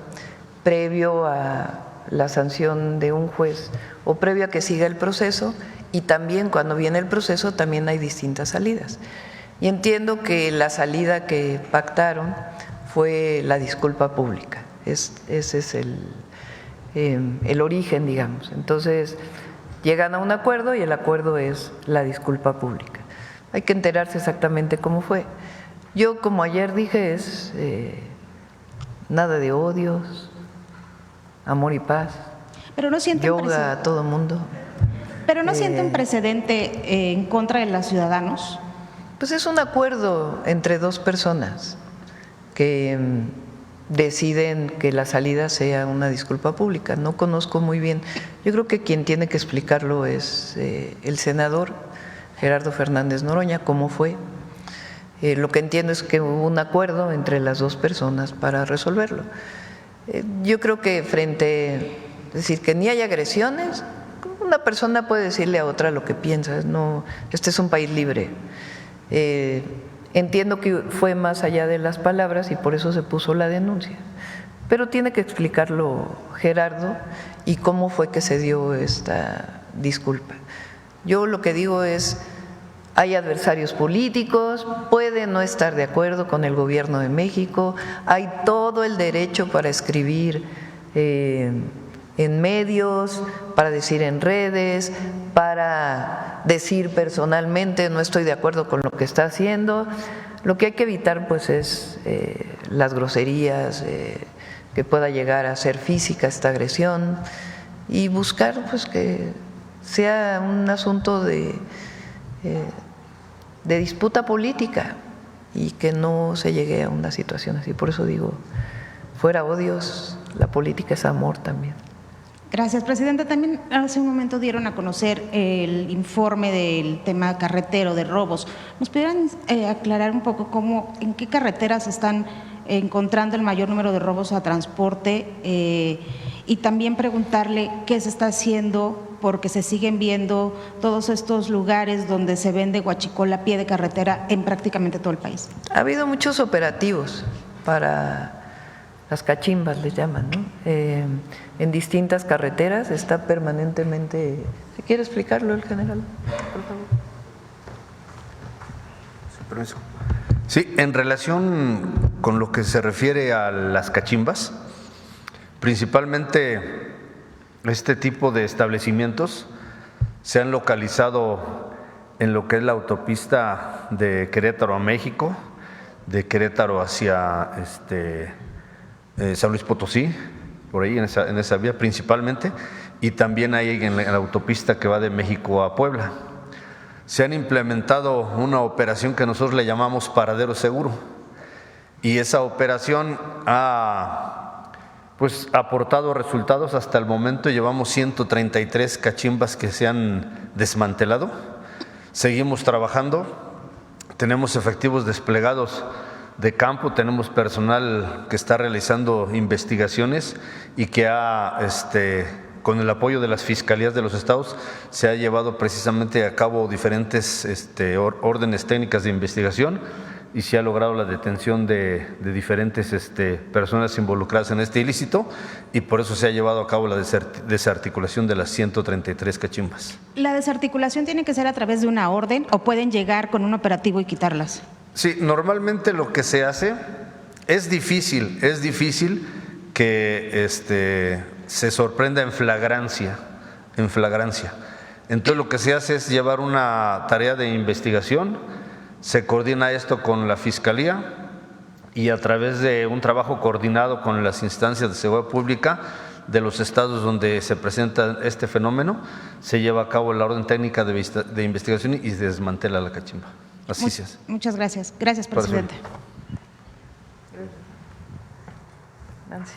previo a la sanción de un juez o previo a que siga el proceso, y también cuando viene el proceso también hay distintas salidas. Y entiendo que la salida que pactaron fue la disculpa pública. Ese es el origen, digamos. Entonces, llegan a un acuerdo y el acuerdo es la disculpa pública. Hay que enterarse exactamente cómo fue. Yo, como ayer dije, es nada de odios, amor y paz. Pero no siente yoga a todo mundo. Pero no siente un precedente en contra de los ciudadanos. Pues es un acuerdo entre dos personas que deciden que la salida sea una disculpa pública. No conozco muy bien. Yo creo que quien tiene que explicarlo es el senador Gerardo Fernández Noroña, cómo fue. Lo que entiendo es que hubo un acuerdo entre las dos personas para resolverlo. Yo creo que es decir, que ni hay agresiones, una persona puede decirle a otra lo que piensa. No, este es un país libre. Entiendo que fue más allá de las palabras y por eso se puso la denuncia. Pero tiene que explicarlo Gerardo y cómo fue que se dio esta disculpa. Yo lo que digo es, hay adversarios políticos, pueden no estar de acuerdo con el gobierno de México, hay todo el derecho para escribir en medios, para decir en redes, para decir personalmente no estoy de acuerdo con lo que está haciendo. Lo que hay que evitar pues es las groserías, que pueda llegar a ser física esta agresión, y buscar pues que sea un asunto de disputa política y que no se llegue a una situación así. Por eso digo, fuera odios, la política es amor también. Gracias, Presidenta. También hace un momento dieron a conocer el informe del tema carretero de robos. ¿Nos pudieran aclarar un poco en qué carreteras están encontrando el mayor número de robos a transporte? Y también preguntarle qué se está haciendo, porque se siguen viendo todos estos lugares donde se vende huachicol a pie de carretera en prácticamente todo el país. Ha habido muchos operativos para las cachimbas, les llaman, ¿no? En distintas carreteras está permanentemente. ¿Se quiere explicarlo el general, por favor? Sí, permiso. Sí, en relación con lo que se refiere a las cachimbas, principalmente este tipo de establecimientos se han localizado en lo que es la autopista de Querétaro a México, de Querétaro hacia San Luis Potosí, por ahí en esa vía principalmente, y también hay en la autopista que va de México a Puebla. Se han implementado una operación que nosotros le llamamos Paradero Seguro, y esa operación ha aportado resultados. Hasta el momento llevamos 133 cachimbas que se han desmantelado. Seguimos trabajando, tenemos efectivos desplegados de campo, tenemos personal que está realizando investigaciones y que con el apoyo de las fiscalías de los estados se ha llevado precisamente a cabo diferentes órdenes técnicas de investigación y se ha logrado la detención de diferentes personas involucradas en este ilícito, y por eso se ha llevado a cabo la desarticulación de las 133 cachimbas. ¿La desarticulación tiene que ser a través de una orden o pueden llegar con un operativo y quitarlas? Sí, normalmente lo que se hace es difícil que se sorprenda en flagrancia. Entonces lo que se hace es llevar una tarea de investigación, se coordina esto con la Fiscalía y a través de un trabajo coordinado con las instancias de seguridad pública de los estados donde se presenta este fenómeno, se lleva a cabo la orden técnica de investigación y se desmantela la cachimba. Así se hace. Muchas gracias. Gracias, presidente. Nancy.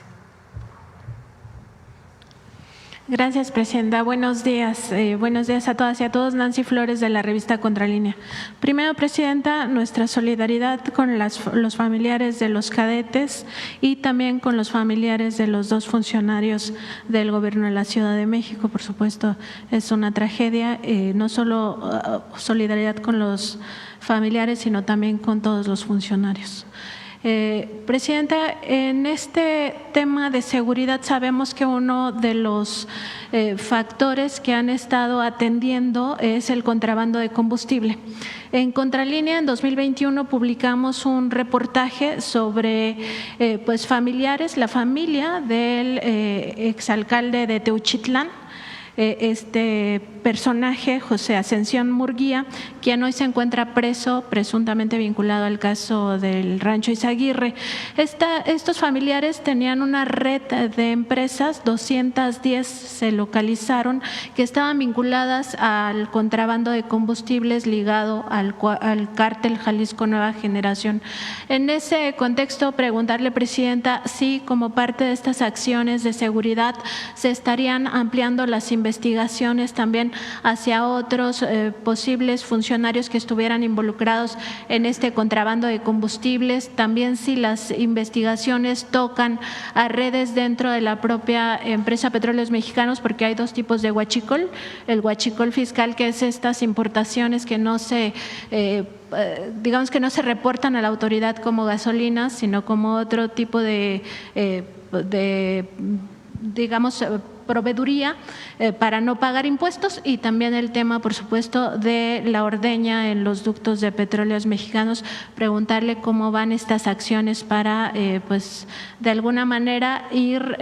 Gracias, presidenta. Buenos días a todas y a todos. Nancy Flores, de la revista Contralínea. Primero, presidenta, nuestra solidaridad con los familiares de los cadetes y también con los familiares de los 2 funcionarios del gobierno de la Ciudad de México. Por supuesto, es una tragedia, no solo solidaridad con los familiares, sino también con todos los funcionarios. Presidenta, en este tema de seguridad sabemos que uno de los factores que han estado atendiendo es el contrabando de combustible. En Contralínea, en 2021, publicamos un reportaje sobre familiares, la familia del exalcalde de Teuchitlán, este personaje, José Ascensión Murguía, quien hoy se encuentra preso, presuntamente vinculado al caso del Rancho Izaguirre. Estos familiares tenían una red de empresas, 210 se localizaron, que estaban vinculadas al contrabando de combustibles ligado al cártel Jalisco Nueva Generación. En ese contexto, preguntarle, presidenta, si como parte de estas acciones de seguridad se estarían ampliando las investigaciones también hacia otros posibles funcionarios que estuvieran involucrados en este contrabando de combustibles, también si las investigaciones tocan a redes dentro de la propia empresa Petróleos Mexicanos, porque hay 2 tipos de huachicol: el huachicol fiscal, que es estas importaciones que no se digamos que no se reportan a la autoridad como gasolinas, sino como otro tipo de digamos, proveeduría para no pagar impuestos, y también el tema, por supuesto, de la ordeña en los ductos de Petróleos Mexicanos. Preguntarle cómo van estas acciones para, de alguna manera ir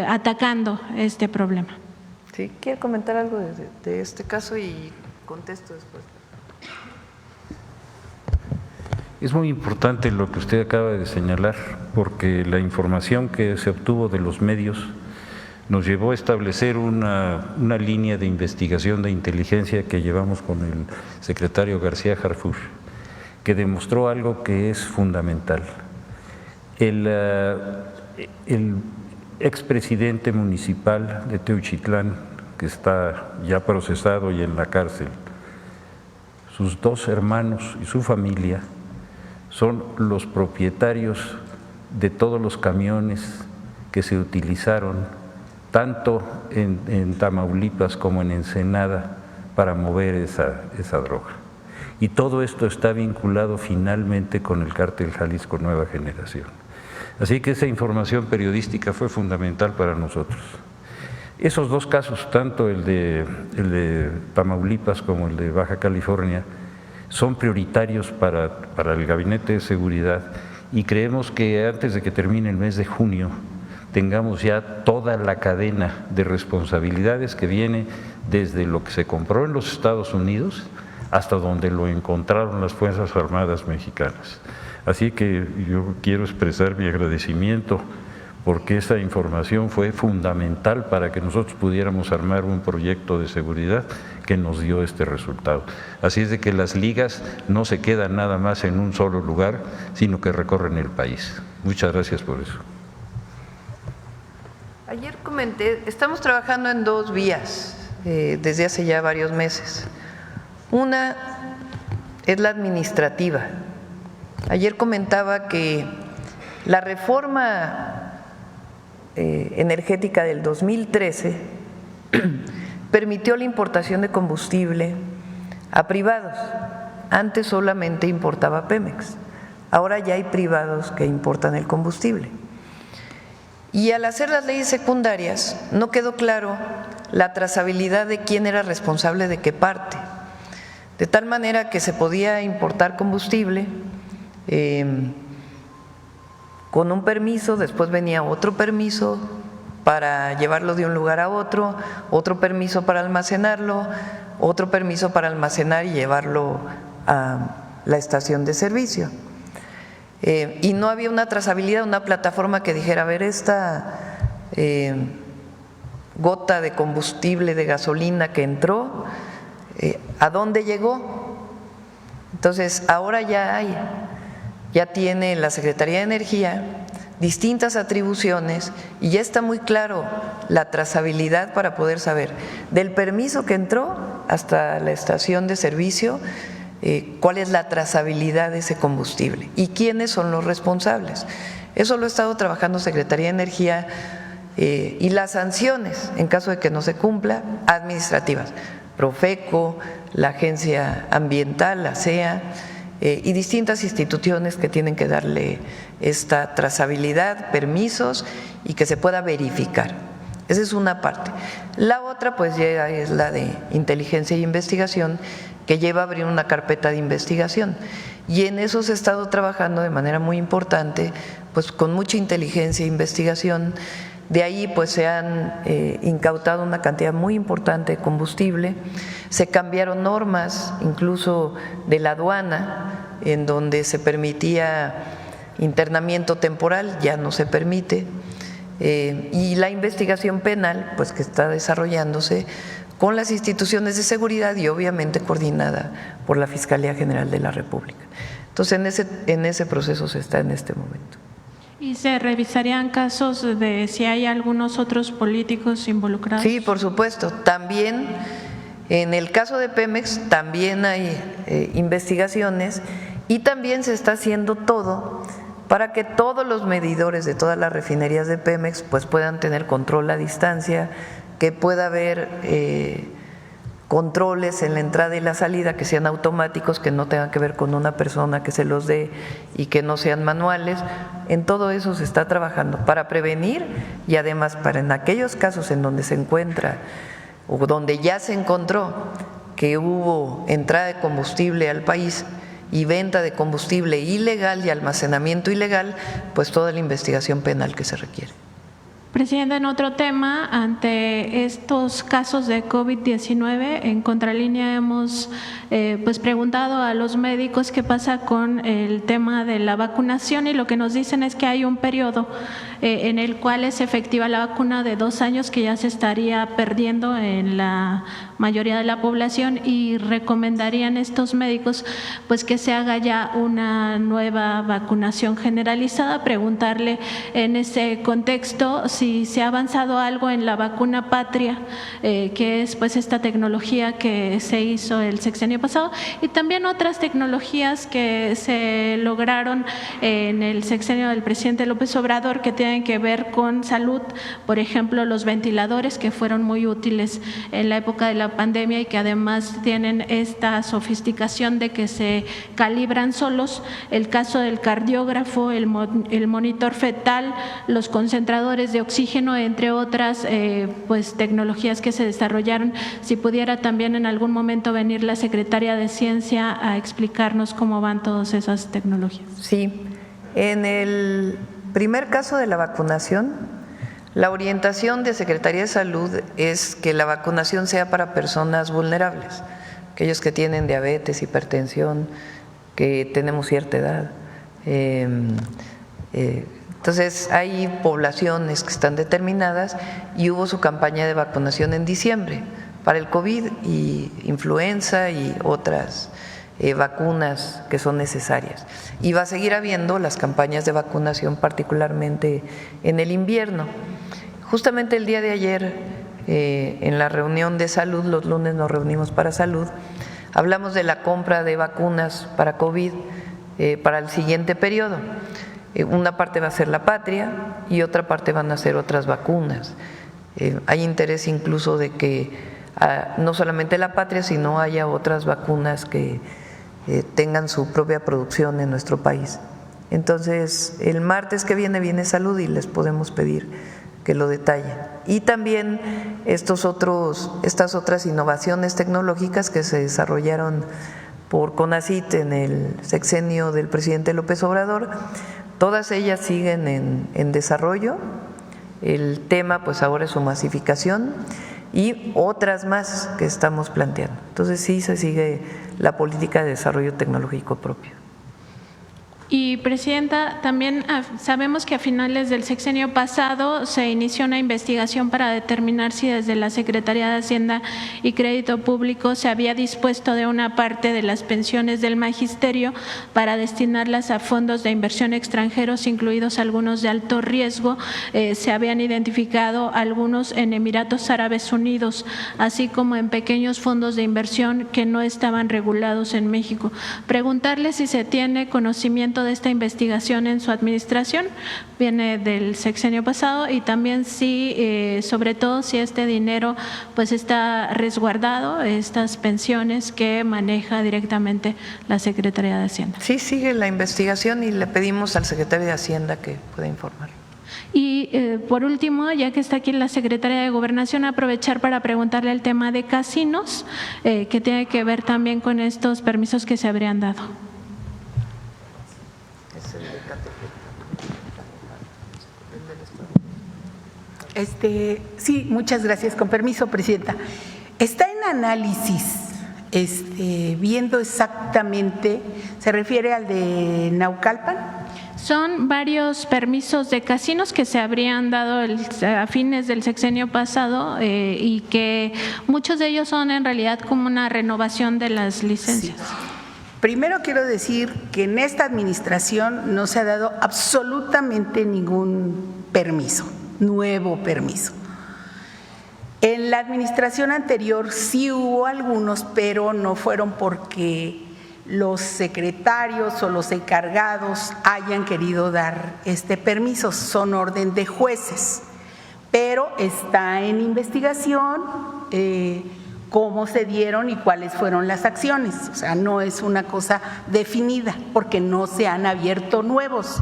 atacando este problema. Sí, ¿quiere comentar algo de este caso y contesto después? Es muy importante lo que usted acaba de señalar, porque la información que se obtuvo de los medios nos llevó a establecer una línea de investigación de inteligencia que llevamos con el secretario García Harfuch, que demostró algo que es fundamental. El expresidente municipal de Teuchitlán, que está ya procesado y en la cárcel, sus 2 hermanos y su familia son los propietarios de todos los camiones que se utilizaron tanto en Tamaulipas como en Ensenada para mover esa droga. Y todo esto está vinculado finalmente con el cártel Jalisco Nueva Generación. Así que esa información periodística fue fundamental para nosotros. Esos 2 casos, tanto el de Tamaulipas como el de Baja California, son prioritarios para el Gabinete de Seguridad, y creemos que antes de que termine el mes de junio tengamos ya toda la cadena de responsabilidades que viene desde lo que se compró en los Estados Unidos hasta donde lo encontraron las Fuerzas Armadas mexicanas. Así que yo quiero expresar mi agradecimiento porque esa información fue fundamental para que nosotros pudiéramos armar un proyecto de seguridad que nos dio este resultado. Así es de que las ligas no se quedan nada más en un solo lugar, sino que recorren el país. Muchas gracias por eso. Ayer comenté, estamos trabajando en dos vías desde hace ya varios meses. Una es la administrativa. Ayer comentaba que la reforma energética del 2013 permitió la importación de combustible a privados. Antes solamente importaba Pemex, ahora ya hay privados que importan el combustible. Y al hacer las leyes secundarias no quedó claro la trazabilidad de quién era responsable de qué parte, de tal manera que se podía importar combustible con un permiso, después venía otro permiso para llevarlo de un lugar a otro permiso para almacenarlo, otro permiso para almacenar y llevarlo a la estación de servicio. Y no había una trazabilidad, una plataforma que dijera, a ver, esta gota de combustible, de gasolina que entró, ¿a dónde llegó? Entonces, ahora ya tiene la Secretaría de Energía distintas atribuciones y ya está muy claro la trazabilidad para poder saber del permiso que entró hasta la estación de servicio, cuál es la trazabilidad de ese combustible y quiénes son los responsables. Eso lo ha estado trabajando Secretaría de Energía y las sanciones, en caso de que no se cumpla, administrativas, Profeco, la Agencia Ambiental, la CEA, y distintas instituciones que tienen que darle esta trazabilidad, permisos y que se pueda verificar. Esa es una parte. La otra pues ya es la de inteligencia e investigación, que lleva a abrir una carpeta de investigación y en eso se ha estado trabajando de manera muy importante, pues con mucha inteligencia e investigación. De ahí pues se han incautado una cantidad muy importante de combustible, se cambiaron normas incluso de la aduana en donde se permitía internamiento temporal, ya no se permite, y la investigación penal pues que está desarrollándose con las instituciones de seguridad y obviamente coordinada por la Fiscalía General de la República. Entonces en ese proceso se está en este momento. ¿Y se revisarían casos de si hay algunos otros políticos involucrados? Sí, por supuesto. También en el caso de Pemex también hay investigaciones y también se está haciendo todo para que todos los medidores de todas las refinerías de Pemex pues puedan tener control a distancia, que pueda haber controles en la entrada y la salida que sean automáticos, que no tengan que ver con una persona que se los dé y que no sean manuales. En todo eso se está trabajando para prevenir y además para en aquellos casos en donde se encuentra o donde ya se encontró que hubo entrada de combustible al país y venta de combustible ilegal y almacenamiento ilegal, pues toda la investigación penal que se requiere. Presidenta, en otro tema, ante estos casos de COVID-19, en Contralínea hemos pues preguntado a los médicos qué pasa con el tema de la vacunación y lo que nos dicen es que hay un periodo en el cual es efectiva la vacuna de 2 años que ya se estaría perdiendo en la mayoría de la población y recomendarían estos médicos pues que se haga ya una nueva vacunación generalizada. Preguntarle en ese contexto si se ha avanzado algo en la vacuna patria, que es pues esta tecnología que se hizo el sexenio pasado y también otras tecnologías que se lograron en el sexenio del presidente López Obrador que tienen que ver con salud, por ejemplo los ventiladores que fueron muy útiles en la época de la pandemia y que además tienen esta sofisticación de que se calibran solos, el caso del cardiógrafo, el monitor fetal, los concentradores de oxígeno, entre otras pues tecnologías que se desarrollaron. Si pudiera también en algún momento venir la Secretaria de Ciencia a explicarnos cómo van todas esas tecnologías. Sí, en el primer caso de la vacunación, la orientación de Secretaría de Salud es que la vacunación sea para personas vulnerables, aquellos que tienen diabetes, hipertensión, que tenemos cierta edad. Entonces, hay poblaciones que están determinadas y hubo su campaña de vacunación en diciembre para el COVID y influenza y otras vacunas que son necesarias. Y va a seguir habiendo las campañas de vacunación, particularmente en el invierno. Justamente el día de ayer, en la reunión de salud, los lunes nos reunimos para salud, hablamos de la compra de vacunas para COVID para el siguiente periodo. Una parte va a ser la patria y otra parte van a ser otras vacunas. Hay interés incluso de que no solamente la patria, sino haya otras vacunas que tengan su propia producción en nuestro país. Entonces, el martes que viene salud y les podemos pedir que lo detallen. Y también estas otras innovaciones tecnológicas que se desarrollaron por CONACYT en el sexenio del presidente López Obrador, todas ellas siguen en desarrollo. El tema pues ahora es su masificación y otras más que estamos planteando. Entonces sí se sigue la política de desarrollo tecnológico propio. Y, Presidenta, también sabemos que a finales del sexenio pasado se inició una investigación para determinar si desde la Secretaría de Hacienda y Crédito Público se había dispuesto de una parte de las pensiones del magisterio para destinarlas a fondos de inversión extranjeros, incluidos algunos de alto riesgo. Se habían identificado algunos en Emiratos Árabes Unidos, así como en pequeños fondos de inversión que no estaban regulados en México. Preguntarle si se tiene conocimiento de esta investigación en su administración, viene del sexenio pasado, y también si, sobre todo si este dinero pues está resguardado, estas pensiones que maneja directamente la Secretaría de Hacienda. Sí, sigue la investigación y le pedimos al secretario de Hacienda que pueda informar. Y por último, ya que está aquí la Secretaría de Gobernación, aprovechar para preguntarle el tema de casinos, que tiene que ver también con estos permisos que se habrían dado. Sí, muchas gracias. Con permiso, Presidenta. Está en análisis, viendo exactamente, ¿se refiere al de Naucalpan? Son varios permisos de casinos que se habrían dado a fines del sexenio pasado y que muchos de ellos son en realidad como una renovación de las licencias. Sí. Primero quiero decir que en esta administración no se ha dado absolutamente ningún permiso, nuevo permiso. En la administración anterior sí hubo algunos, pero no fueron porque los secretarios o los encargados hayan querido dar este permiso, son orden de jueces, pero está en investigación cómo se dieron y cuáles fueron las acciones. O sea, no es una cosa definida porque no se han abierto nuevos.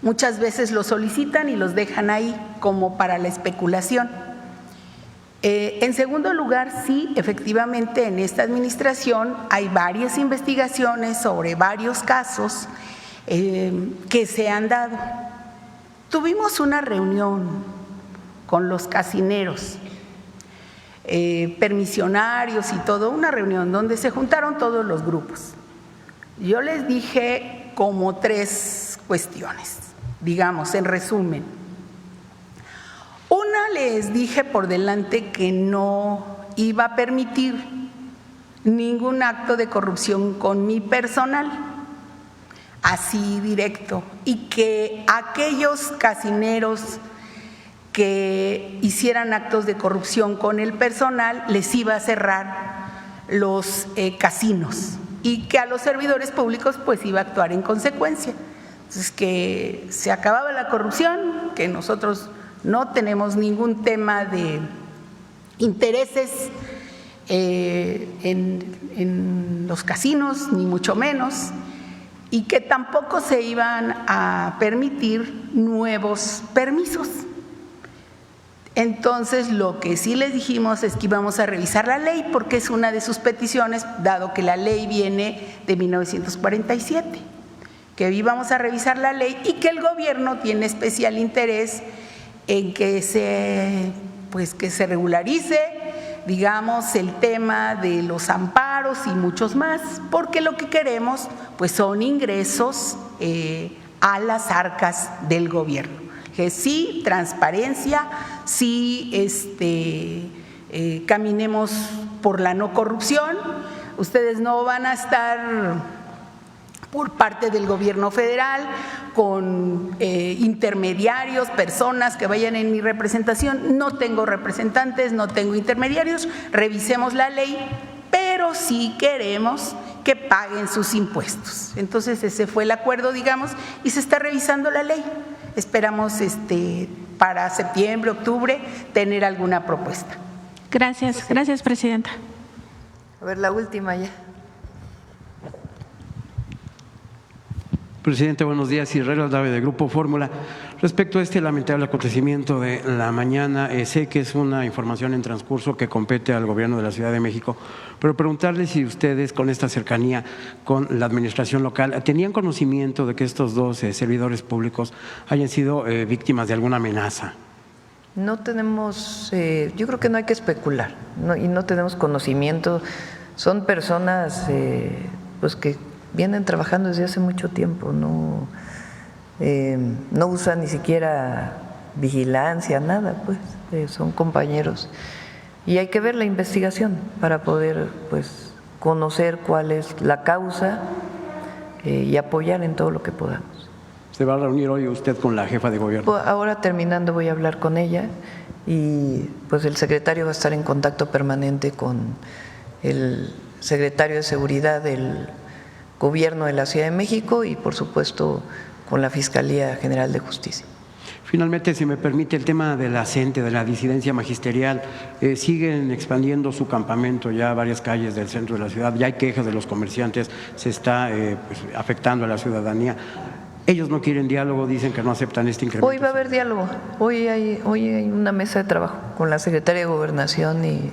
Muchas veces los solicitan y los dejan ahí como para la especulación. En segundo lugar, sí, efectivamente en esta administración hay varias investigaciones sobre varios casos que se han dado. Tuvimos una reunión con los casineros, permisionarios y todo, una reunión donde se juntaron todos los grupos. Yo les dije como 3 cuestiones, digamos, en resumen. Una, les dije por delante que no iba a permitir ningún acto de corrupción con mi personal, así directo, y que aquellos casineros que hicieran actos de corrupción con el personal les iba a cerrar los casinos y que a los servidores públicos pues iba a actuar en consecuencia. Entonces, que se acababa la corrupción, que nosotros no tenemos ningún tema de intereses en los casinos, ni mucho menos, y que tampoco se iban a permitir nuevos permisos. Entonces, lo que sí les dijimos es que íbamos a revisar la ley, porque es una de sus peticiones, dado que la ley viene de 1947, que íbamos a revisar la ley y que el gobierno tiene especial interés en que se regularice digamos, el tema de los amparos y muchos más, porque lo que queremos pues son ingresos a las arcas del gobierno. Que sí, transparencia, sí caminemos por la no corrupción. Ustedes no van a estar por parte del gobierno federal con intermediarios, personas que vayan en mi representación. No tengo representantes, no tengo intermediarios, revisemos la ley, pero sí queremos que paguen sus impuestos. Entonces ese fue el acuerdo, digamos, y se está revisando la ley. Esperamos para septiembre, octubre, tener alguna propuesta. Gracias, gracias, presidenta. A ver, la última ya. Presidente, buenos días. Israel Aldave, de Grupo Fórmula. Respecto a este lamentable acontecimiento de la mañana, sé que es una información en transcurso que compete al Gobierno de la Ciudad de México, pero preguntarle si ustedes, con esta cercanía con la administración local, ¿tenían conocimiento de que estos dos servidores públicos hayan sido víctimas de alguna amenaza? No tenemos, yo creo que no hay que especular, y no tenemos conocimiento. Son personas pues que vienen trabajando desde hace mucho tiempo, no usan ni siquiera vigilancia, nada, pues son compañeros. Y hay que ver la investigación para poder pues conocer cuál es la causa y apoyar en todo lo que podamos. ¿Se va a reunir hoy usted con la jefa de gobierno? Pues ahora terminando voy a hablar con ella y pues el secretario va a estar en contacto permanente con el secretario de Seguridad del Gobierno de la Ciudad de México y por supuesto con la Fiscalía General de Justicia. Finalmente, si me permite, el tema de la CENTE, de la disidencia magisterial, siguen expandiendo su campamento ya a varias calles del centro de la ciudad, ya hay quejas de los comerciantes, se está afectando a la ciudadanía. Ellos no quieren diálogo, dicen que no aceptan este incremento. Hoy va a haber diálogo, hoy hay una mesa de trabajo con la Secretaria de Gobernación y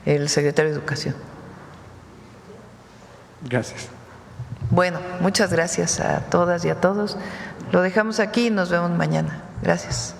el Secretario de Educación. Gracias. Bueno, muchas gracias a todas y a todos. Lo dejamos aquí y nos vemos mañana. Gracias.